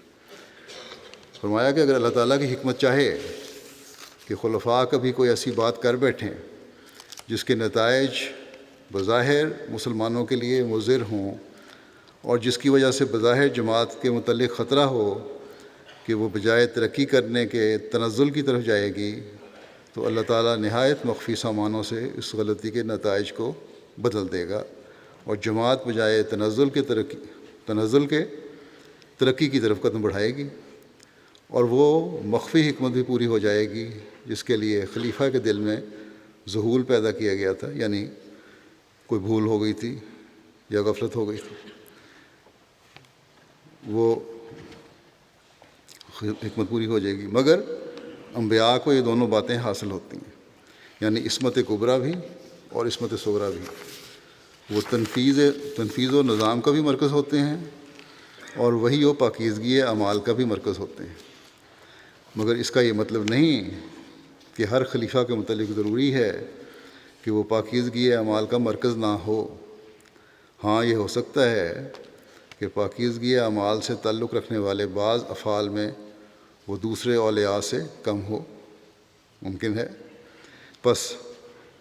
فرمایا کہ اگر اللہ تعالیٰ کی حکمت چاہے کہ خلفاء کبھی کوئی ایسی بات کر بیٹھیں جس کے نتائج بظاہر مسلمانوں کے لیے مضر ہوں، اور جس کی وجہ سے بظاہر جماعت کے متعلق خطرہ ہو کہ وہ بجائے ترقی کرنے کے تنزل کی طرف جائے گی، تو اللہ تعالیٰ نہایت مخفی سامانوں سے اس غلطی کے نتائج کو بدل دے گا، اور جماعت بجائے تنزل کے ترقی کی طرف قدم بڑھائے گی، اور وہ مخفی حکمت بھی پوری ہو جائے گی جس کے لیے خلیفہ کے دل میں ذہول پیدا کیا گیا تھا، یعنی کوئی بھول ہو گئی تھی یا غفلت ہو گئی تھی، وہ حکمت پوری ہو جائے گی۔ مگر انبیاء کو یہ دونوں باتیں حاصل ہوتی ہیں، یعنی عصمت کبریٰ بھی اور عصمت صغریٰ بھی۔ وہ تنفیذ و نظام کا بھی مرکز ہوتے ہیں، اور وہی و پاکیزگی اعمال کا بھی مرکز ہوتے ہیں۔ مگر اس کا یہ مطلب نہیں کہ ہر خلیفہ کے متعلق ضروری ہے کہ وہ پاکیزگی اعمال کا مرکز نہ ہو۔ ہاں، یہ ہو سکتا ہے کہ پاکیزگی اعمال سے تعلق رکھنے والے بعض افعال میں وہ دوسرے اولیاء سے کم ہو، ممکن ہے۔ پس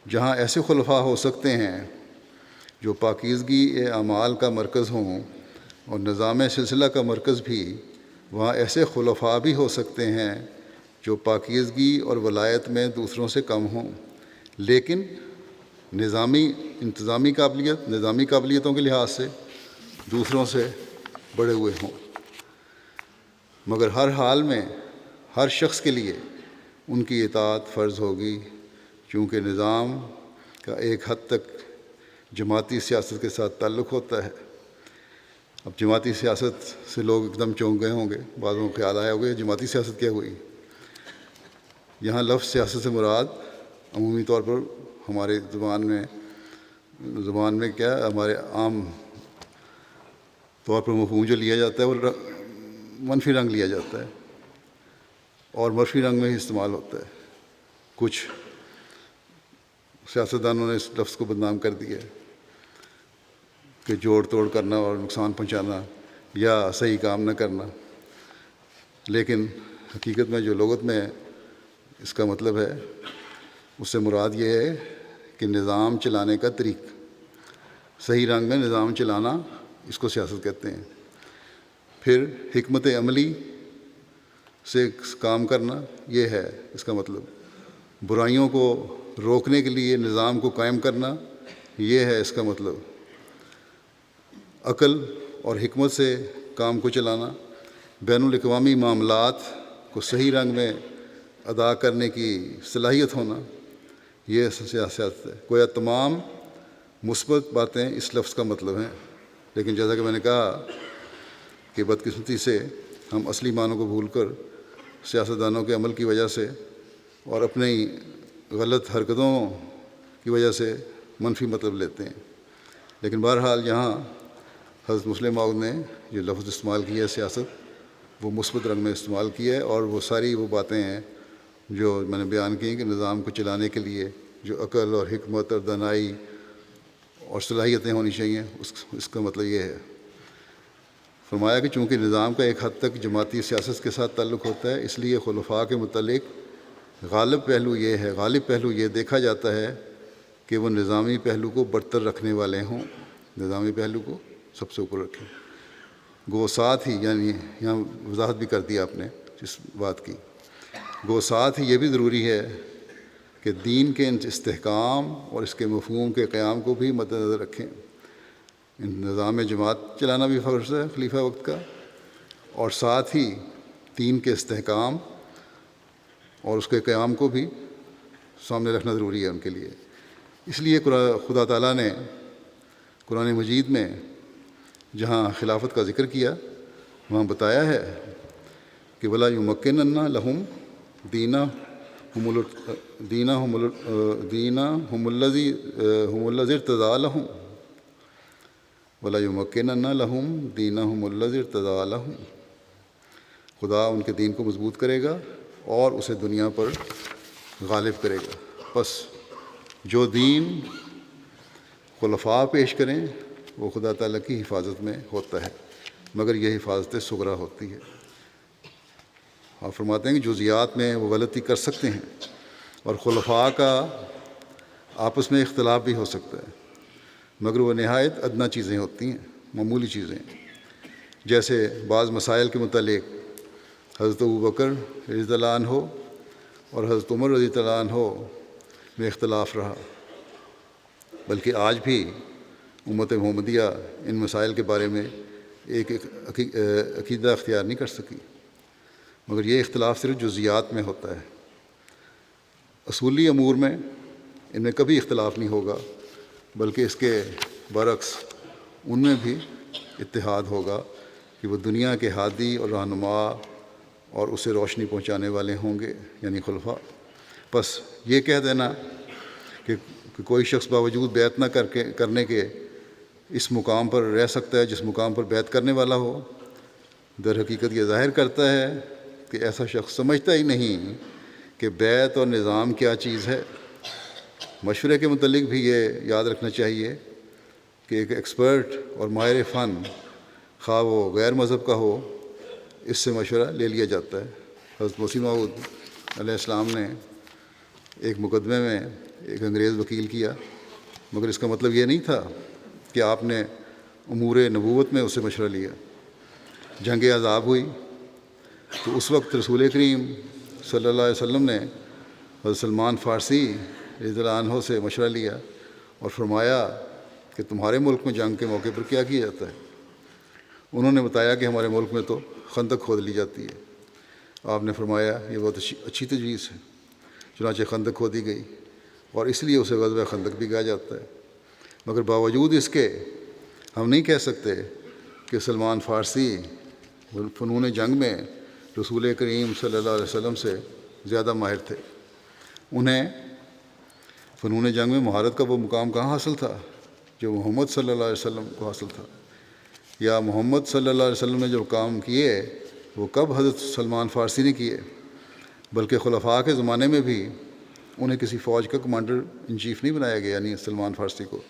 جہاں ایسے خلفاء ہو سکتے ہیں جو پاکیزگی اعمال کا مرکز ہوں اور نظام سلسلہ کا مرکز بھی، وہاں ایسے خلفاء بھی ہو سکتے ہیں جو پاکیزگی اور ولایت میں دوسروں سے کم ہوں، لیکن نظامی قابلیتوں کے لحاظ سے دوسروں سے بڑے ہوئے ہوں۔ مگر ہر حال میں ہر شخص کے لیے ان کی اطاعت فرض ہوگی، چونکہ نظام کا ایک حد تک جماعتی سیاست کے ساتھ تعلق ہوتا ہے۔ اب جماعتی سیاست سے لوگ ایک دم چونک گئے ہوں گے، بعضوں کو خیال آیا ہوگا جماعتی سیاست کیا ہوئی۔ یہاں لفظ سیاست سے مراد عمومی طور پر ہمارے زبان میں کیا ہمارے عام طور پر مفہوم جو لیا جاتا ہے وہ منفی رنگ لیا جاتا ہے، اور منفی رنگ میں ہی استعمال ہوتا ہے۔ کچھ سیاستدانوں نے اس لفظ کو بدنام کر دیا ہے کہ جوڑ توڑ کرنا اور نقصان پہنچانا یا صحیح کام نہ کرنا، لیکن حقیقت میں جو لغت میں اس کا مطلب ہے اس سے مراد یہ ہے کہ نظام چلانے کا طریق، صحیح رنگ میں نظام چلانا، اس کو سیاست کہتے ہیں۔ پھر حکمت عملی سے کام کرنا، یہ ہے اس کا مطلب۔ برائیوں کو روکنے کے لیے نظام کو قائم کرنا، یہ ہے اس کا مطلب۔ عقل اور حکمت سے کام کو چلانا، بین الاقوامی معاملات کو صحیح رنگ میں ادا کرنے کی صلاحیت ہونا، یہ سیاست ہے۔ گویا تمام مثبت باتیں اس لفظ کا مطلب ہیں، لیکن جیسا کہ میں نے کہا کہ بدقسمتی سے ہم اصلی معنوں کو بھول کر سیاستدانوں کے عمل کی وجہ سے اور اپنی غلط حرکتوں کی وجہ سے منفی مطلب لیتے ہیں۔ لیکن بہرحال یہاں حضرت مسلم موعود نے جو لفظ استعمال کیا ہے سیاست، وہ مثبت رنگ میں استعمال کیا ہے، اور وہ ساری وہ باتیں ہیں جو میں نے بیان کی کہ نظام کو چلانے کے لیے جو عقل اور حکمت اور دانائی اور صلاحیتیں ہونی چاہیے، اس کا مطلب یہ ہے۔ فرمایا کہ چونکہ نظام کا ایک حد تک جماعتی سیاست کے ساتھ تعلق ہوتا ہے، اس لیے خلفاء کے متعلق غالب پہلو یہ دیکھا جاتا ہے کہ وہ نظامی پہلو کو برتر رکھنے والے ہوں، نظامی پہلو کو سب سے اوپر رکھیں۔ گو ساتھ ہی، یعنی یہاں وضاحت بھی کر دی آپ نے اس بات کی، گو ساتھ ہی یہ بھی ضروری ہے کہ دین کے استحکام اور اس کے مفہوم کے قیام کو بھی مد نظر رکھیں۔ نظام جماعت چلانا بھی فرض ہے خلیفہ وقت کا، اور ساتھ ہی دین کے استحکام اور اس کے قیام کو بھی سامنے رکھنا ضروری ہے ان کے لیے۔ اس لیے خدا تعالیٰ نے قرآن مجید میں جہاں خلافت کا ذکر کیا، وہاں بتایا ہے کہ وَلَا يُمَكِّنَنَّ لَهُمْ دِينَهُمُ الَّذِي ارْتَضَىٰ لَهُمْ وَلَا يُمَكِّنَنَّ لَهُمْ دِينَهُمُ الَّذِي ارْتَضَىٰ لَهُمْ، خدا ان کے دین کو مضبوط کرے گا اور اسے دنیا پر غالب کرے گا۔ بس جو دین خلفاء پیش کریں وہ خدا تعالیٰ کی حفاظت میں ہوتا ہے، مگر یہ حفاظت صغریٰ ہوتی ہے۔ آپ فرماتے ہیں کہ جزیات میں وہ غلطی کر سکتے ہیں، اور خلفاء کا آپس میں اختلاف بھی ہو سکتا ہے، مگر وہ نہایت ادنیٰ چیزیں ہوتی ہیں، معمولی چیزیں، جیسے بعض مسائل کے متعلق حضرت ابوبکر رضی اللہ عنہ اور حضرت عمر رضی اللہ عنہ میں اختلاف رہا، بلکہ آج بھی امت محمدیہ ان مسائل کے بارے میں ایک عقیدہ اختیار نہیں کر سکی، مگر یہ اختلاف صرف جزیات میں ہوتا ہے۔ اصولی امور میں ان میں کبھی اختلاف نہیں ہوگا، بلکہ اس کے برعکس ان میں بھی اتحاد ہوگا کہ وہ دنیا کے ہادی اور رہنما اور اسے روشنی پہنچانے والے ہوں گے، یعنی خلفاء۔ بس یہ کہہ دینا کہ کوئی شخص باوجود بیعت نہ کرنے کے اس مقام پر رہ سکتا ہے جس مقام پر بیعت کرنے والا ہو، در حقیقت یہ ظاہر کرتا ہے کہ ایسا شخص سمجھتا ہی نہیں کہ بیعت اور نظام کیا چیز ہے۔ مشورے کے متعلق بھی یہ یاد رکھنا چاہیے کہ ایک ایکسپرٹ اور ماہر فن، خواہ وہ غیر مذہب کا ہو، اس سے مشورہ لے لیا جاتا ہے۔ حضرت مسیح موعود علیہ السلام نے ایک مقدمے میں ایک انگریز وکیل کیا، مگر اس کا مطلب یہ نہیں تھا کہ آپ نے امور نبوت میں اس سے مشورہ لیا۔ جنگ احزاب ہوئی تو اس وقت رسول کریم صلی اللہ علیہ وسلم نے حضرت سلمان فارسی رضی اللہ عنہ سے مشورہ لیا اور فرمایا کہ تمہارے ملک میں جنگ کے موقع پر کیا کیا جاتا ہے؟ انہوں نے بتایا کہ ہمارے ملک میں تو خندق کھود لی جاتی ہے۔ آپ نے فرمایا یہ بہت اچھی تجویز ہے، چنانچہ خندق کھودی گئی، اور اس لیے اسے غزوہ خندق بھی کہا جاتا ہے۔ مگر باوجود اس کے ہم نہیں کہہ سکتے کہ سلمان فارسی فنون جنگ میں رسول کریم صلی اللہ علیہ وسلم سے زیادہ ماہر تھے۔ انہیں فنون جنگ میں مہارت کا وہ مقام کہاں حاصل تھا جو محمد صلی اللہ علیہ وسلم کو حاصل تھا، یا محمد صلی اللہ علیہ وسلم نے جو کام کیے وہ کب حضرت سلمان فارسی نے کیے؟ بلکہ خلفاء کے زمانے میں بھی انہیں کسی فوج کا کمانڈر ان چیف نہیں بنایا گیا، یعنی سلمان فارسی کو،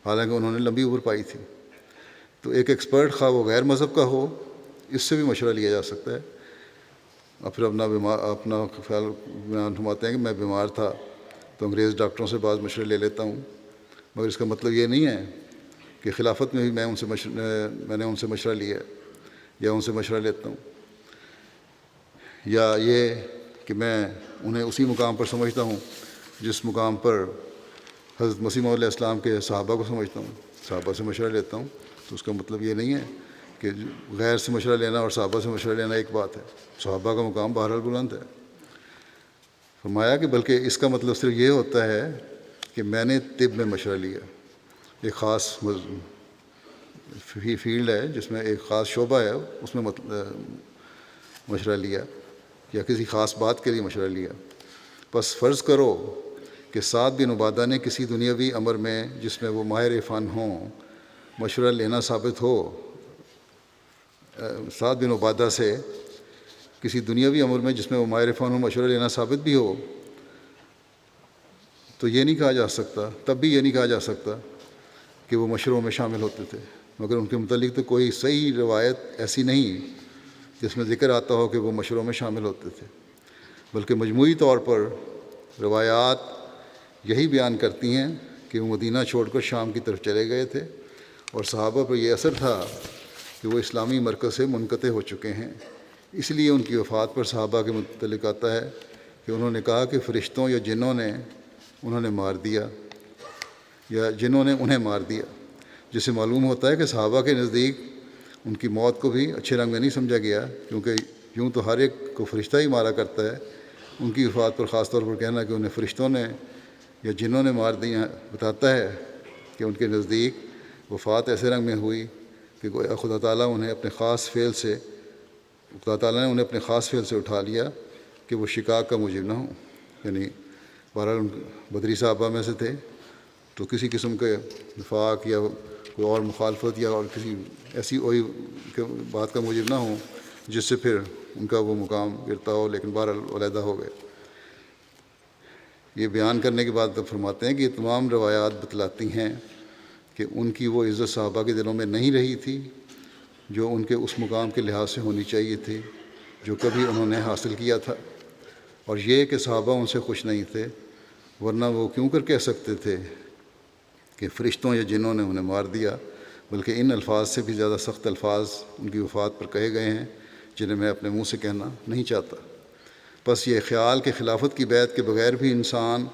حالانکہ انہوں نے لمبی عمر پائی تھی۔ تو ایک ایکسپرٹ، خواہ وہ غیر مذہب کا ہو، اس سے بھی مشورہ لیا جا سکتا ہے۔ اور پھر اپنا خیال بیان فرماتے ہیں کہ میں بیمار تھا تو انگریز ڈاکٹروں سے بعض مشورے لے لیتا ہوں، مگر اس کا مطلب یہ نہیں ہے کہ خلافت میں بھی میں نے ان سے مشورہ لیا یا ان سے مشورہ لیتا ہوں، یا یہ کہ میں انہیں اسی مقام پر سمجھتا ہوں جس مقام پر حضرت مسیح موعود علیہ السلام کے صحابہ کو سمجھتا ہوں، صحابہ سے مشورہ لیتا ہوں۔ تو اس کا مطلب یہ نہیں ہے کہ غیر سے مشورہ لینا اور صحابہ سے مشورہ لینا ایک بات ہے، صحابہ کا مقام بہرحال بلند ہے۔ فرمایا کہ بلکہ اس کا مطلب صرف یہ ہوتا ہے کہ میں نے طب میں مشورہ لیا، ایک خاص فیلڈ ہے جس میں ایک خاص شعبہ ہے، اس میں مشورہ لیا، یا کسی خاص بات کے لیے مشورہ لیا۔ بس فرض کرو کہ سعد بن عبادہ نے کسی دنیاوی امر میں جس میں وہ ماہر فن ہوں مشورہ لینا ثابت ہو سعد بن عبادہ سے کسی دنیاوی امر میں جس میں وہ ماہر فن ہو مشورہ لینا ثابت بھی ہو، تو یہ نہیں کہا جا سکتا، تب بھی یہ نہیں کہا جا سکتا کہ وہ مشوروں میں شامل ہوتے تھے، مگر ان کے متعلق تو کوئی صحیح روایت ایسی نہیں جس میں ذکر آتا ہو کہ وہ مشوروں میں شامل ہوتے تھے، بلکہ مجموعی طور پر روایات یہی بیان کرتی ہیں کہ وہ مدینہ چھوڑ کر شام کی طرف چلے گئے تھے اور صحابہ پر یہ اثر تھا کہ وہ اسلامی مرکز سے منقطع ہو چکے ہیں۔ اس لیے ان کی وفات پر صحابہ کے متعلق آتا ہے کہ انہوں نے کہا کہ فرشتوں یا جنوں نے انہیں مار دیا، جس سے معلوم ہوتا ہے کہ صحابہ کے نزدیک ان کی موت کو بھی اچھے رنگ میں نہیں سمجھا گیا، کیونکہ یوں تو ہر ایک کو فرشتہ ہی مارا کرتا ہے، ان کی وفات پر خاص طور پر کہنا کہ انہیں فرشتوں نے یا جنوں نے مار دیا بتاتا ہے کہ ان کے نزدیک وفات ایسے رنگ میں ہوئی کہ گویا خدا تعالیٰ نے انہیں اپنے خاص فعل سے اٹھا لیا کہ وہ شقاق کا موجب نہ ہوں۔ یعنی بہرحال بدری صحابہ میں سے تھے تو کسی قسم کے نفاق یا کوئی اور مخالفت یا اور کسی ایسی بات کا موجب نہ ہوں جس سے پھر ان کا وہ مقام گرتا ہو، لیکن بہرحال علیحدہ ہو گئے۔ یہ بیان کرنے کے بعد فرماتے ہیں کہ یہ تمام روایات بتلاتی ہیں کہ ان کی وہ عزت صحابہ کے دلوں میں نہیں رہی تھی جو ان کے اس مقام کے لحاظ سے ہونی چاہیے تھی جو کبھی انہوں نے حاصل کیا تھا، اور یہ کہ صحابہ ان سے خوش نہیں تھے، ورنہ وہ کیوں کر کہہ سکتے تھے کہ فرشتوں یا جنوں نے انہیں مار دیا، بلکہ ان الفاظ سے بھی زیادہ سخت الفاظ ان کی وفات پر کہے گئے ہیں جنہیں میں اپنے منہ سے کہنا نہیں چاہتا۔ بس یہ خیال کہ خلافت کی بیعت کے بغیر بھی انسان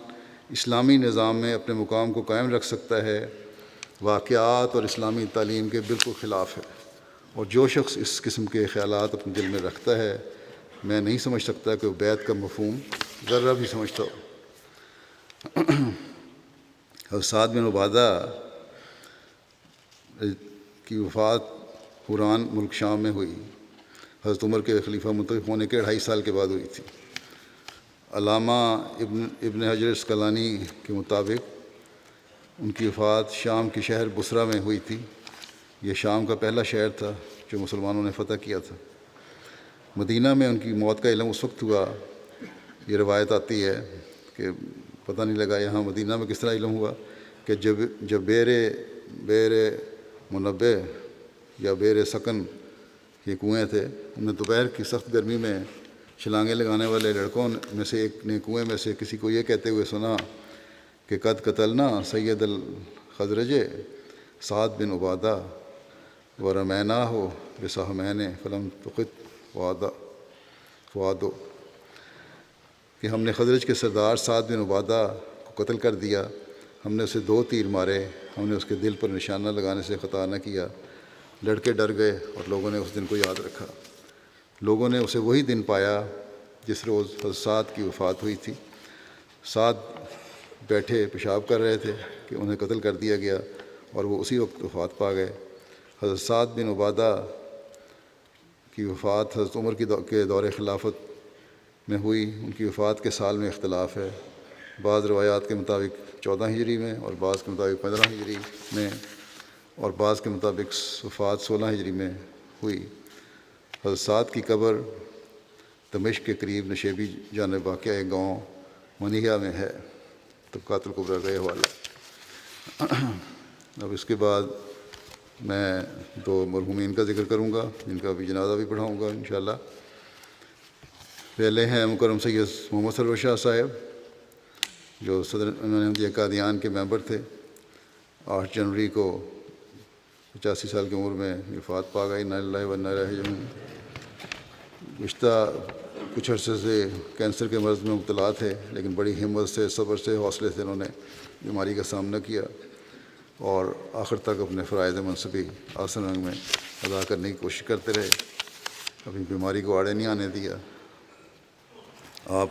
اسلامی نظام میں اپنے مقام کو قائم رکھ سکتا ہے، واقعات اور اسلامی تعلیم کے بالکل خلاف ہے، اور جو شخص اس قسم کے خیالات اپنے دل میں رکھتا ہے میں نہیں سمجھ سکتا کہ وہ بیعت کا مفہوم ذرہ بھی سمجھتا ہو۔ حضرت سعد بن عبادہ کی وفات حوران ملک شام میں ہوئی، حضرت عمر کے خلیفہ منتخب ہونے کے 2.5 سال کے بعد ہوئی تھی۔ علامہ ابن حجر اسقلانی کے مطابق ان کی وفات شام کے شہر بصرہ میں ہوئی تھی۔ یہ شام کا پہلا شہر تھا جو مسلمانوں نے فتح کیا تھا۔ مدینہ میں ان کی موت کا علم اس وقت ہوا، یہ روایت آتی ہے کہ پتہ نہیں لگا یہاں مدینہ میں کس طرح علم ہوا، کہ جب بیر منبع یا بیر سکن یہ کنویں تھے، انہیں دوپہر کی سخت گرمی میں چھلانگیں لگانے والے لڑکوں میں سے ایک نے کنویں میں سے کسی کو یہ کہتے ہوئے سنا کہ قد قتلنا سید الخزرج سعد بن عبادہ ورمیناہ بسہمین فلم تقت فؤادو، کہ ہم نے خزرج کے سردار سعد بن عبادہ کو قتل کر دیا، ہم نے اسے 2 تیر مارے، ہم نے اس کے دل پر نشانہ لگانے سے خطا نہ کیا۔ لڑکے ڈر گئے اور لوگوں نے اس دن کو یاد رکھا۔ لوگوں نے اسے وہی دن پایا جس روز حضرت سعد کی وفات ہوئی تھی۔ سعد بیٹھے پیشاب کر رہے تھے کہ انہیں قتل کر دیا گیا اور وہ اسی وقت وفات پا گئے۔ حضرت سعد بن عبادہ کی وفات حضرت عمر کے دور خلافت میں ہوئی۔ ان کی وفات کے سال میں اختلاف ہے، بعض روایات کے مطابق 14 ہجری میں اور بعض کے مطابق 15 ہجری میں اور بعض کے مطابق وفات 16 ہجری میں ہوئی۔ حضرت سعد کی قبر دمشق کے قریب نشیبی جانب واقع ایک گاؤں منیہ میں ہے۔ طبقات الکبریٰ کا یہ حوالہ۔ اب اس کے بعد میں 2 مرحومین کا ذکر کروں گا جن کا بھی جنازہ بھی پڑھاؤں گا انشاءاللہ۔ پہلے ہیں مکرم سید محمد سرور شاہ صاحب جو صدر امام احمدیہ قادیان کے ممبر تھے۔ 8 جنوری کو 85 سال کی عمر میں وفات پا گئی۔ انا للہ و انا الیہ راجعون۔ گزشتہ کچھ عرصے سے کینسر کے مرض میں مبتلا تھے، لیکن بڑی ہمت سے، صبر سے، حوصلے سے انہوں نے بیماری کا سامنا کیا اور آخر تک اپنے فرائض منصبی آسن رنگ میں ادا کرنے کی کوشش کرتے رہے، ابھی بیماری کو آڑے نہیں آنے دیا۔ آپ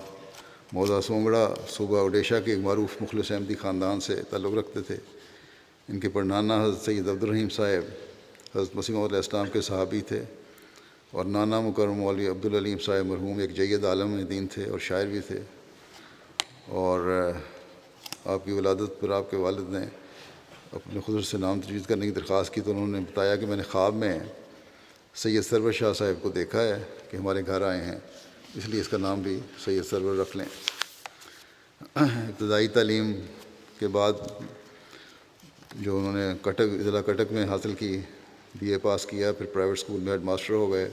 موضع سونگڑا صوبہ اوڈیشہ کے ایک معروف مخلص احمدی خاندان سے تعلق رکھتے تھے۔ ان کے پڑنانا حضرت سید عبدالرحیم صاحب حضرت مسیح موعود علیہ السلام کے صحابی تھے، اور نانا مکرم مولوی عبدالعلیم صاحب مرحوم ایک جید عالم دین تھے اور شاعر بھی تھے، اور آپ کی ولادت پر آپ کے والد نے اپنے خود سے نام تجویز کرنے کی درخواست کی تو انہوں نے بتایا کہ میں نے خواب میں سید سرور شاہ صاحب کو دیکھا ہے کہ ہمارے گھر آئے ہیں، اس لیے اس کا نام بھی سید سرور رکھ لیں۔ ابتدائی تعلیم کے بعد جو انہوں نے ضلع کٹک میں حاصل کی، بی اے پاس کیا، پھر پرائیویٹ اسکول میں ہیڈ ماسٹر ہو گئے،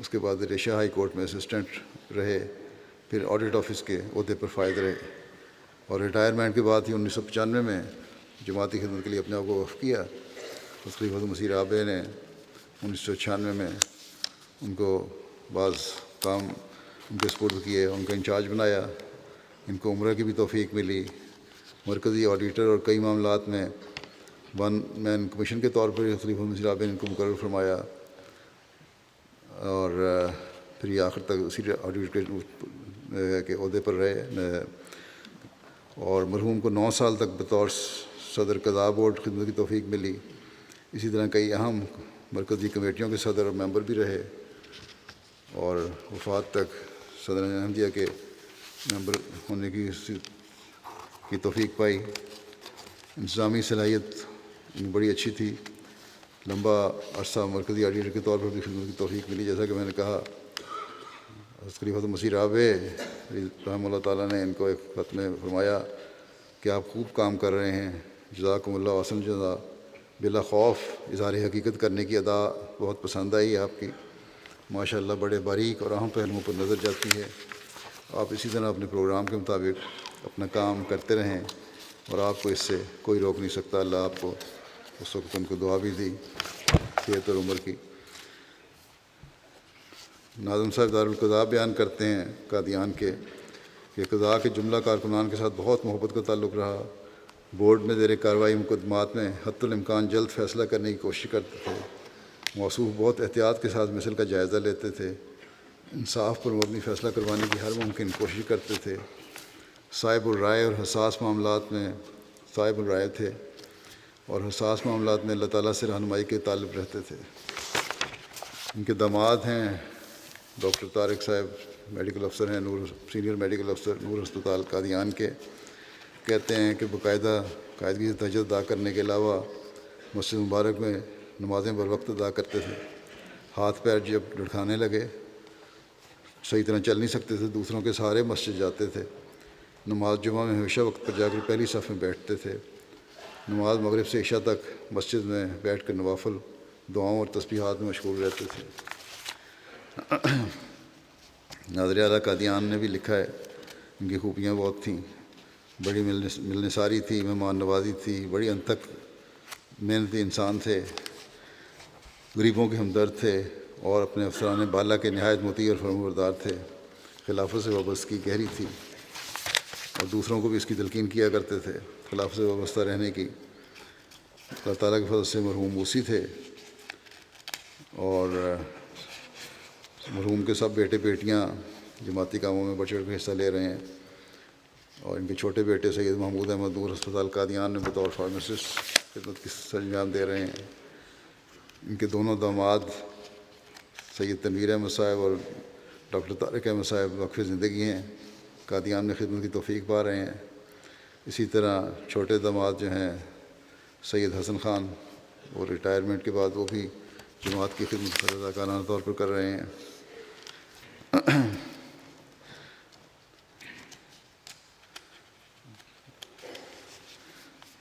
اس کے بعد ریشہ ہائی کورٹ میں اسسٹنٹ رہے، پھر آڈٹ آفس کے عہدے پر فائز رہے، اور ریٹائرمنٹ کے بعد ہی 1995 میں جماعتی خدمت کے لیے اپنے آپ کو وقف کیا۔ خلیفۃ مسیح رابع نے 1996 میں ان کو بعض کام ان کے سپرد کیے، ان کا انچارج بنایا، ان کو عمرہ کی بھی توفیق ملی، مرکزی آڈیٹر اور کئی معاملات میں ون مین کمیشن کے طور پر خلیفۃ مسیح رابع نے ان کو مقرر فرمایا، اور پھر یہ آخر تک اسی آڈیٹر کے عہدے پر رہے، اور مرحوم کو 9 سال تک بطور صدر قضاء بورڈ خدمت کی توفیق ملی۔ اسی طرح کئی اہم مرکزی کمیٹیوں کے صدر اور ممبر بھی رہے، اور وفات تک صدر احمدیہ کے ممبر ہونے کی توفیق پائی۔ انتظامی صلاحیت بڑی اچھی تھی، لمبا عرصہ مرکزی آڈیٹر کے طور پر بھی خدمت کی توفیق ملی۔ جیسا کہ میں نے کہا، خلیفۃ مسیح رابع رحمہ اللہ تعالیٰ نے ان کو ایک خط میں فرمایا کہ آپ خوب کام کر رہے ہیں، جزاکم اللہ احسن جزا، بلا خوف اظہار حقیقت کرنے کی ادا بہت پسند آئی آپ کی، ماشاء اللہ بڑے باریک اور اہم پہلوؤں پر نظر جاتی ہے۔ آپ اسی طرح اپنے پروگرام کے مطابق اپنا کام کرتے رہیں، اور آپ کو اس سے کوئی روک نہیں سکتا۔ اللہ آپ کو اس وقت ان کو دعا بھی دی صحت اور عمر کی۔ ناظم صاحب دارالقضاء بیان کرتے ہیں قادیان کے کہ قضاء کے جملہ کارکنان کے ساتھ بہت محبت کا تعلق رہا، بورڈ میں زیر کارروائی مقدمات میں حتی الامکان جلد فیصلہ کرنے کی کوشش کرتے تھے، موصوف بہت احتیاط کے ساتھ مثل کا جائزہ لیتے تھے، انصاف پر مبنی فیصلہ کروانے کی ہر ممکن کوشش کرتے تھے، صاحب الرائے اور حساس معاملات میں صاحب الرائے تھے، اور حساس معاملات میں اللہ تعالیٰ سے رہنمائی کے طالب رہتے تھے۔ ان کے داماد ہیں ڈاکٹر طارق صاحب، میڈیکل افسر ہیں، سینئر میڈیکل افسر نور ہسپتال قادیان کے، کہتے ہیں کہ قاعدگی سے تہجد ادا کرنے کے علاوہ مسجد مبارک میں نمازیں بر وقت ادا کرتے تھے۔ ہاتھ پیر جب لڑکھانے لگے، صحیح طرح چل نہیں سکتے تھے، دوسروں کے سہارے مسجد جاتے تھے۔ نماز جمعہ میں ہمیشہ وقت پر جا کر پہلی صف میں بیٹھتے تھے۔ نماز مغرب سے عشاء تک مسجد میں بیٹھ کر نوافل دعاؤں اور تسبیحات میں مشغول رہتے تھے۔ ناظر اعلیٰ قادیان نے بھی لکھا ہے، ان کی خوبیاں بہت تھیں، بڑی ملنساری تھی، مہمان نوازی تھی، بڑی انتھک محنتی انسان تھے، غریبوں کے ہمدرد تھے، اور اپنے افسران بالا کے نہایت مطیع اور فرمانبردار تھے۔ خلافت سے وابستگی گہری تھی، اور دوسروں کو بھی اس کی تلقین کیا کرتے تھے خلافت سے وابستہ رہنے کی۔ اللہ تعالیٰ کے فضل سے مرحوم موسی تھے، اور مرحوم کے سب بیٹے بیٹیاں جماعتی کاموں میں بڑھ چڑھ کر حصہ لے رہے ہیں، اور ان کے چھوٹے بیٹے سید محمود احمد نور ہسپتال قادیان میں بطور فارماسسٹ خدمت کی سر انجام دے رہے ہیں۔ ان کے دونوں داماد سید تنویر احمد صاحب اور ڈاکٹر طارق احمد صاحب وقف زندگی ہیں، قادیان میں خدمت کی توفیق پا رہے ہیں۔ اسی طرح چھوٹے داماد جو ہیں سید حسن خان، وہ ریٹائرمنٹ کے بعد وہ بھی جماعت کی خدمت رضاکارانہ طور پر کر رہے ہیں۔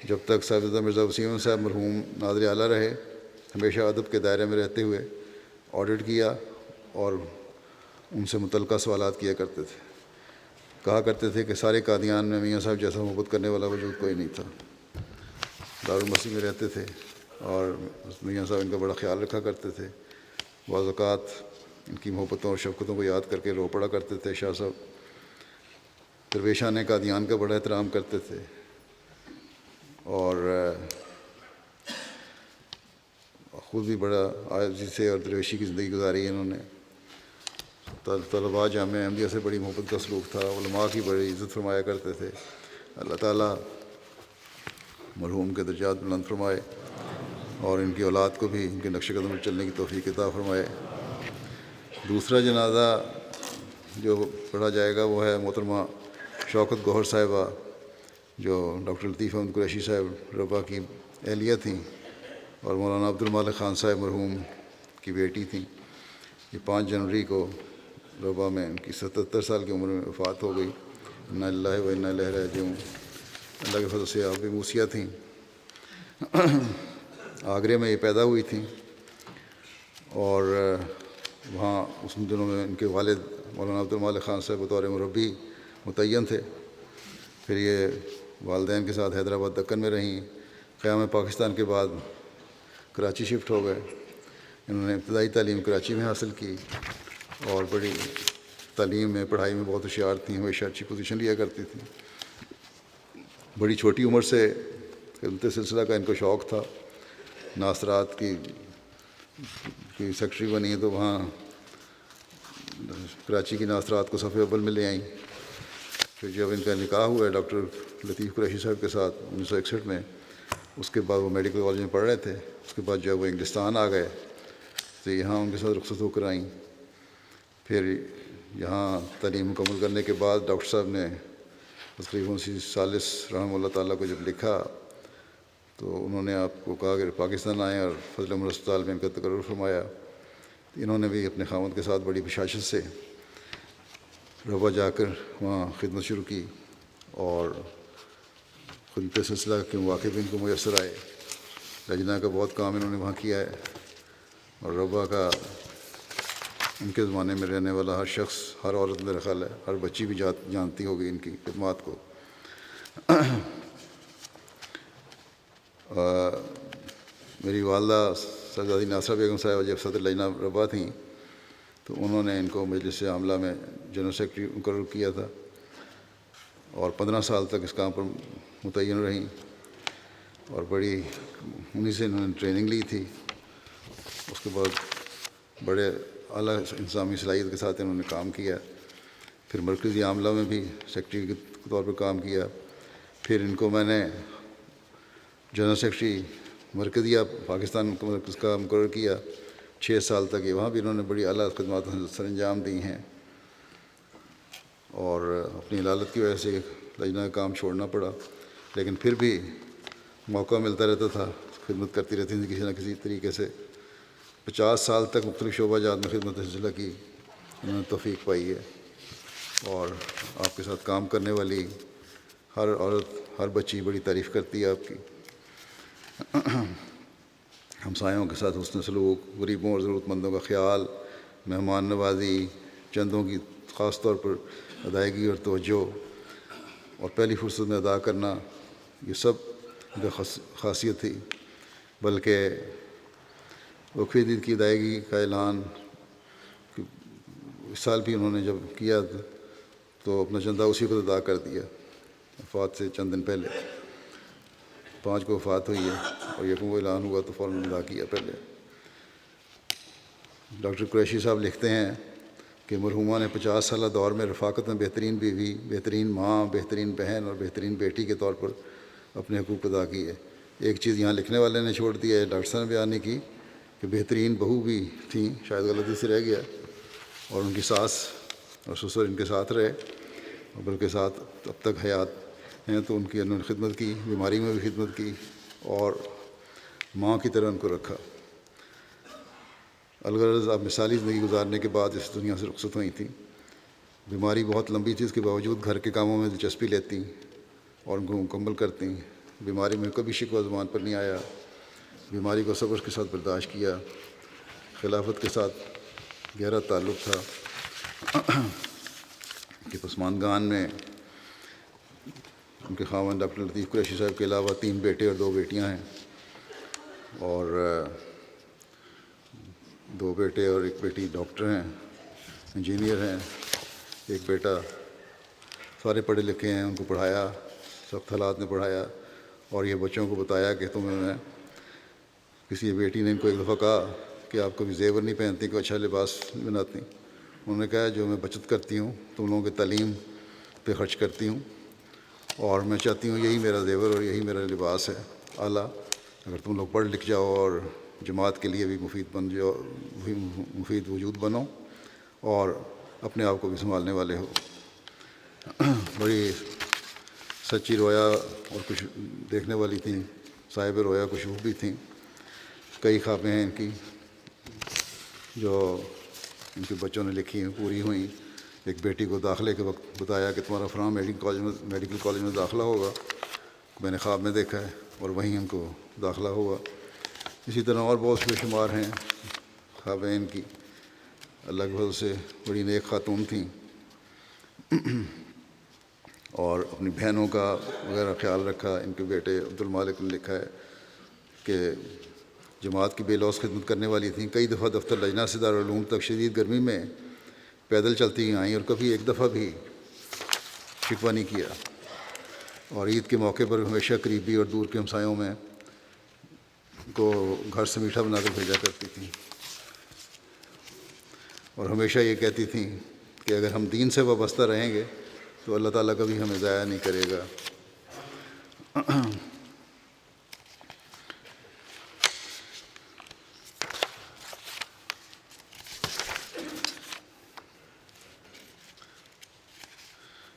جب تک صاحبزادہ مرزا وسیم احمد صاحب مرحوم ناظر اعلیٰ رہے، ہمیشہ ادب کے دائرے میں رہتے ہوئے آڈٹ کیا اور ان سے متعلقہ سوالات کیا کرتے تھے۔ کہا کرتے تھے کہ سارے قادیان میں میاں صاحب جیسا محبت کرنے والا وجود کوئی نہیں تھا۔ دارالمسیح میں رہتے تھے، اور میاں صاحب ان کا بڑا خیال رکھا کرتے تھے۔ بعض اوقات ان کی محبتوں اور شفقتوں کو یاد کر کے رو پڑا کرتے تھے۔ شاہ صاحب درویشان قادیان کا بڑا احترام کرتے تھے، اور خود بھی بڑا عاجزی سے اور درویشی کی زندگی گزاری ہے انہوں نے۔ طلباء جامعہ احمدیہ سے بڑی محبت کا سلوک تھا، علماء کی بڑی عزت فرمایا کرتے تھے۔ اللہ تعالیٰ مرحوم کے درجات بلند فرمائے، اور ان کی اولاد کو بھی ان کے نقش قدم پر چلنے کی توفیق عطا فرمائے۔ دوسرا جنازہ جو پڑھا جائے گا وہ ہے محترمہ شوکت گوہر صاحبہ، جو ڈاکٹر لطیف احمد قریشی صاحب ربا کی اہلیہ تھیں اور مولانا عبدالمالک خان صاحب مرحوم کی بیٹی تھیں. یہ 5 جنوری کو ربا میں ان کی 77 سال کی عمر میں وفات ہو گئی. انا للہ و انا الیہ راجعون. اللہ کے فضل سے آپ بھی موسیہ تھیں. آگرے میں یہ پیدا ہوئی تھیں اور وہاں اس دنوں میں ان کے والد مولانا عبدالمالک خان صاحب بطور مربی متعین تھے. پھر یہ والدین کے ساتھ حیدرآباد دکن میں رہیں. قیام پاکستان کے بعد کراچی شفٹ ہو گئے. انہوں نے ابتدائی تعلیم کراچی میں حاصل کی اور بڑی تعلیم میں پڑھائی میں بہت ہوشیار تھیں. ہمیشہ اچھی پوزیشن لیا کرتی تھیں. بڑی چھوٹی عمر سے خدمت سلسلہ کا ان کو شوق تھا. ناصرات کی سیکرٹری بنی تو وہاں کراچی کی ناصرات کو صف اول میں لے آئیں. پھر جب ان کا نکاح ہوا ہے ڈاکٹر لطیف قریشی صاحب کے ساتھ 1961 میں، اس کے بعد وہ میڈیکل کالج میں پڑھ رہے تھے. اس کے بعد جب وہ انگلستان آ گئے تو یہاں ان کے ساتھ رخصت ہو کر آئیں. پھر یہاں تعلیم مکمل کرنے کے بعد ڈاکٹر صاحب نے تقریباً اسی ثالث رحمہ اللہ تعالیٰ کو جب لکھا تو انہوں نے آپ کو کہا کہ پاکستان آئیں اور فضل عمر اسپتال میں ان کا تقرر فرمایا. انہوں نے بھی اپنے خاوند کے ساتھ بڑی بشاشت سے ربا جا کر وہاں خدمت شروع کی اور خدمت سلسلہ کے مواقع بھی ان کو میسر آئے. لجنہ کا بہت کام انہوں نے وہاں کیا ہے اور ربا کا ان کے زمانے میں رہنے والا ہر شخص، ہر عورت میرا خیال ہے ہر بچی بھی جانتی ہوگی ان کی خدمات کو. میری والدہ سرزادی ناصرہ بیگم صاحبہ جب صدر لجنہ ربا تھیں تو انہوں نے ان کو مجلس عاملہ میں جنرل سیکرٹری مقرر کیا تھا اور 15 سال تک اس کام پر متعین رہیں اور بڑی انہیں سے انہوں نے ٹریننگ لی تھی. اس کے بعد بڑے اعلیٰ انتظامی صلاحیت کے ساتھ انہوں نے کام کیا. پھر مرکزی عاملہ میں بھی سیکرٹری کے طور پر کام کیا. پھر ان کو میں نے جنرل سیکرٹری مرکزیہ پاکستان مرکز کا مقرر کیا 6 سال تک. یہ وہاں بھی انہوں نے بڑی اعلیٰ خدمات سر انجام دی ہیں اور اپنی علالت کی وجہ سے لجنہ کا کام چھوڑنا پڑا، لیکن پھر بھی موقع ملتا رہتا تھا، خدمت کرتی رہتی تھی کسی نہ کسی طریقے سے. 50 سال تک مختلف شعبہ جات میں خدمت سلسلہ کی انہوں نے توفیق پائی ہے اور آپ کے ساتھ کام کرنے والی ہر عورت، ہر بچی بڑی تعریف کرتی ہے آپ کی. ہمسایوں کے ساتھ حسن سلوک، غریبوں اور ضرورت مندوں کا خیال، مہمان نوازی، چندوں کی خاص طور پر ادائیگی اور توجہ اور پہلی فرصت میں ادا کرنا، یہ سب ان کا خاصیت تھی. بلکہ وقفی عید کی ادائیگی کا اعلان اس سال بھی انہوں نے جب کیا تو اپنا چندہ اسی پر ادا کر دیا. وفات سے چند دن پہلے 5 کو وفات ہوئی ہے اور یکم کو اعلان ہوا تو فوراً ادا کیا پہلے. ڈاکٹر قریشی صاحب لکھتے ہیں کہ مرحومہ نے 50 سالہ دور میں رفاقت میں بہترین بیوی، بہترین ماں، بہترین بہن اور بہترین بیٹی کے طور پر اپنے حقوق ادا کیے. ایک چیز یہاں لکھنے والے نے چھوڑ دی ہے، ڈاکٹر صاحب نے بیان نہیں کی کہ بہترین بہو بھی تھیں، شاید غلطی سے رہ گیا، اور ان کی ساس اور سسر ان کے ساتھ رہے اور بلکہ ساتھ اب تک حیات ہیں. تو ان کی انہوں نے خدمت کی، بیماری میں بھی خدمت کی اور ماں کی طرح ان کو رکھا. الغرض آپ مثالی زندگی گزارنے کے بعد اس دنیا سے رخصت ہوئی تھیں. بیماری بہت لمبی تھی، اس کے باوجود گھر کے کاموں میں دلچسپی لیتی اور ان کو مکمل کرتی. بیماری میں کبھی شکوہ زبان پر نہیں آیا، بیماری کو صبر کے ساتھ برداشت کیا. خلافت کے ساتھ گہرا تعلق تھا کہ پسماندگان میں ان کے خاوند ڈاکٹر لطیف قریشی صاحب کے علاوہ 3 بیٹے اور 2 بیٹیاں ہیں اور 2 بیٹے اور 1 بیٹی ڈاکٹر ہیں، انجینئر ہیں. ایک بیٹا، سارے پڑھے لکھے ہیں، ان کو پڑھایا، سخت حالات میں پڑھایا اور یہ بچوں کو بتایا کہ تمہیں کسی بیٹی نے ان کو ایک دفعہ کہا کہ آپ کبھی زیور نہیں پہنتی، کوئی اچھا لباس نہیں بناتی. انہوں نے کہا جو میں بچت کرتی ہوں تم لوگوں کی تعلیم پہ خرچ کرتی ہوں اور میں چاہتی ہوں یہی میرا زیور اور یہی میرا لباس ہے اعلیٰ. اگر تم لوگ پڑھ لکھ جاؤ اور جماعت کے لیے بھی مفید بن جاؤ، مفید وجود بنو اور اپنے آپ کو بھی سنبھالنے والے ہو. بڑی سچی رویا اور کچھ دیکھنے والی تھیں صاحب رویا کشوف بھی تھیں. کئی خوابیں ہیں ان کی جو ان کے بچوں نے لکھی ہیں، پوری ہوئیں. ایک بیٹی کو داخلے کے وقت بتایا کہ تمہارا فلاں میڈیکل کالج میں داخلہ ہوگا، میں نے خواب میں دیکھا ہے، اور وہیں ان کو داخلہ ہوا. اسی طرح اور بہت بے شمار ہیں خوابیں ان کی. اللہ کے فضل سے بڑی نیک خاتون تھیں، اور اپنی بہنوں کا وغیرہ خیال رکھا. ان کے بیٹے عبد المالک نے لکھا ہے کہ جماعت کی بے لوث خدمت کرنے والی تھیں. کئی دفعہ دفتر لجنہ سے دارالعلوم تک شدید گرمی میں پیدل چلتی آئیں، اور کبھی ایک دفعہ بھی شکوہ نہیں کیا. اور عید کے موقع پر ہمیشہ قریبی اور دور کے ہمسایوں میں کو گھر سے میٹھا بنا کر بھیجا کرتی تھیں، اور ہمیشہ یہ کہتی تھیں کہ اگر ہم دین سے وابستہ رہیں گے تو اللہ تعالیٰ کبھی ہمیں ضائع نہیں کرے گا.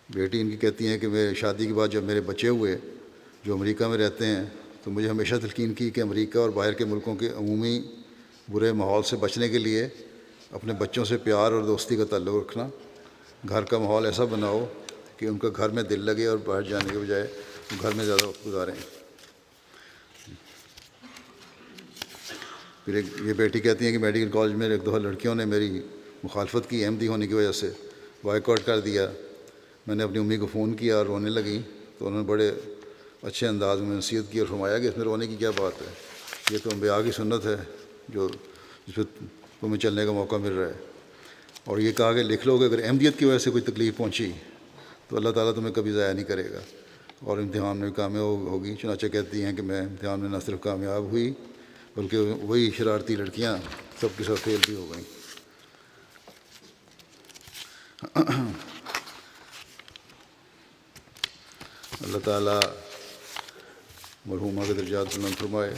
بیٹی ان کی کہتی ہیں کہ میرے شادی کے بعد جب میرے بچے ہوئے جو امریکہ میں رہتے ہیں تو مجھے ہمیشہ تلقین کی کہ امریکہ اور باہر کے ملکوں کے عمومی برے ماحول سے بچنے کے لیے اپنے بچوں سے پیار اور دوستی کا تعلق رکھنا، گھر کا ماحول ایسا بناؤ کہ ان کا گھر میں دل لگے اور باہر جانے کے بجائے گھر میں زیادہ وقت گزاریں. پھر یہ بیٹی کہتی ہیں کہ میڈیکل کالج میں ایک دفعہ لڑکیوں نے میری مخالفت کی، احمدی ہونے کی وجہ سے بائیکاٹ کر دیا. میں نے اپنی امی کو فون کیا اور رونے لگی تو انہوں نے بڑے اچھے انداز میں نصیحت کی اور فرمایا کہ اس میں رونے کی کیا بات ہے، یہ تو انبیاء کی سنت ہے جو جس پہ تمہیں چلنے کا موقع مل رہا ہے. اور یہ کہا کہ لکھ لو کہ اگر احمدیت کی وجہ سے کوئی تکلیف پہنچی تو اللہ تعالیٰ تمہیں کبھی ضائع نہیں کرے گا اور امتحان میں کامیاب ہوگی. چنانچہ کہتی ہیں کہ میں امتحان میں نہ صرف کامیاب ہوئی بلکہ وہی شرارتی لڑکیاں سب کے ساتھ فیل بھی ہو گئیں. اللہ تعالیٰ مرحومہ کے درجات بلند فرمائے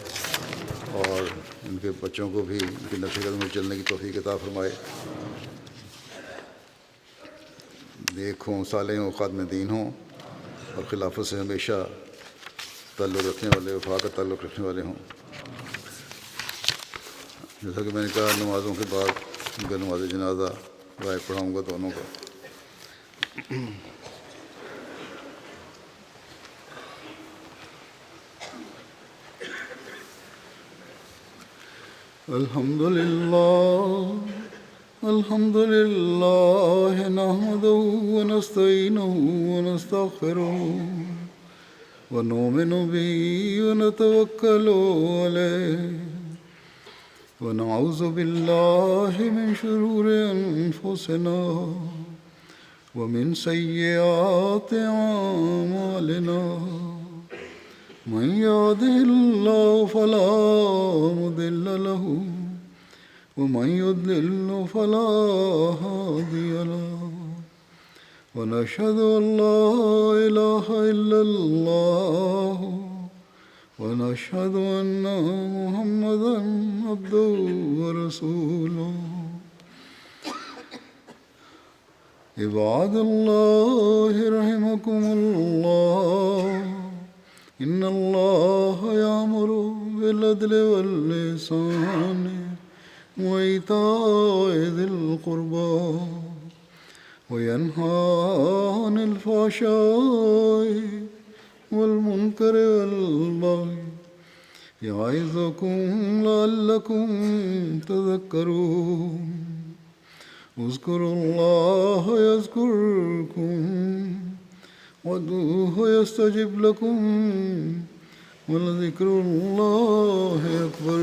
اور ان کے بچوں کو بھی ان کے نقش قدم میں چلنے کی توفیق عطا فرمائے. نیک ہوں، صالح ہوں، خادم دین ہوں اور خلافت سے ہمیشہ تعلق رکھنے والے، وفا کا تعلق رکھنے والے ہوں. جیسا کہ میں نے کہا نمازوں کے بعد ان کا نماز جنازہ غائب پڑھاؤں گا دونوں کا. الحمد لله نحمده ونستعينه ونستغفره ونؤمن به ونتوكل عليه ونعوذ بالله من شرور أنفسنا ومن سيئات أعمالنا. من يهده الله فلا مضل له ومن يضلل فلا هادي له. ونشهد أن لا إله إلا الله ونشهد أن محمدا عبده ورسوله. عباد الله رحمكم الله، إن الله يأمر بالعدل والإحسان وإيتاء ذي القربى وينهى عن الفحشاء والمنكر والبغي يعظكم لعلكم تذكرون. اذكروا الله يذكركم وادعوه يستجب لكم ولذكر الله أكبر.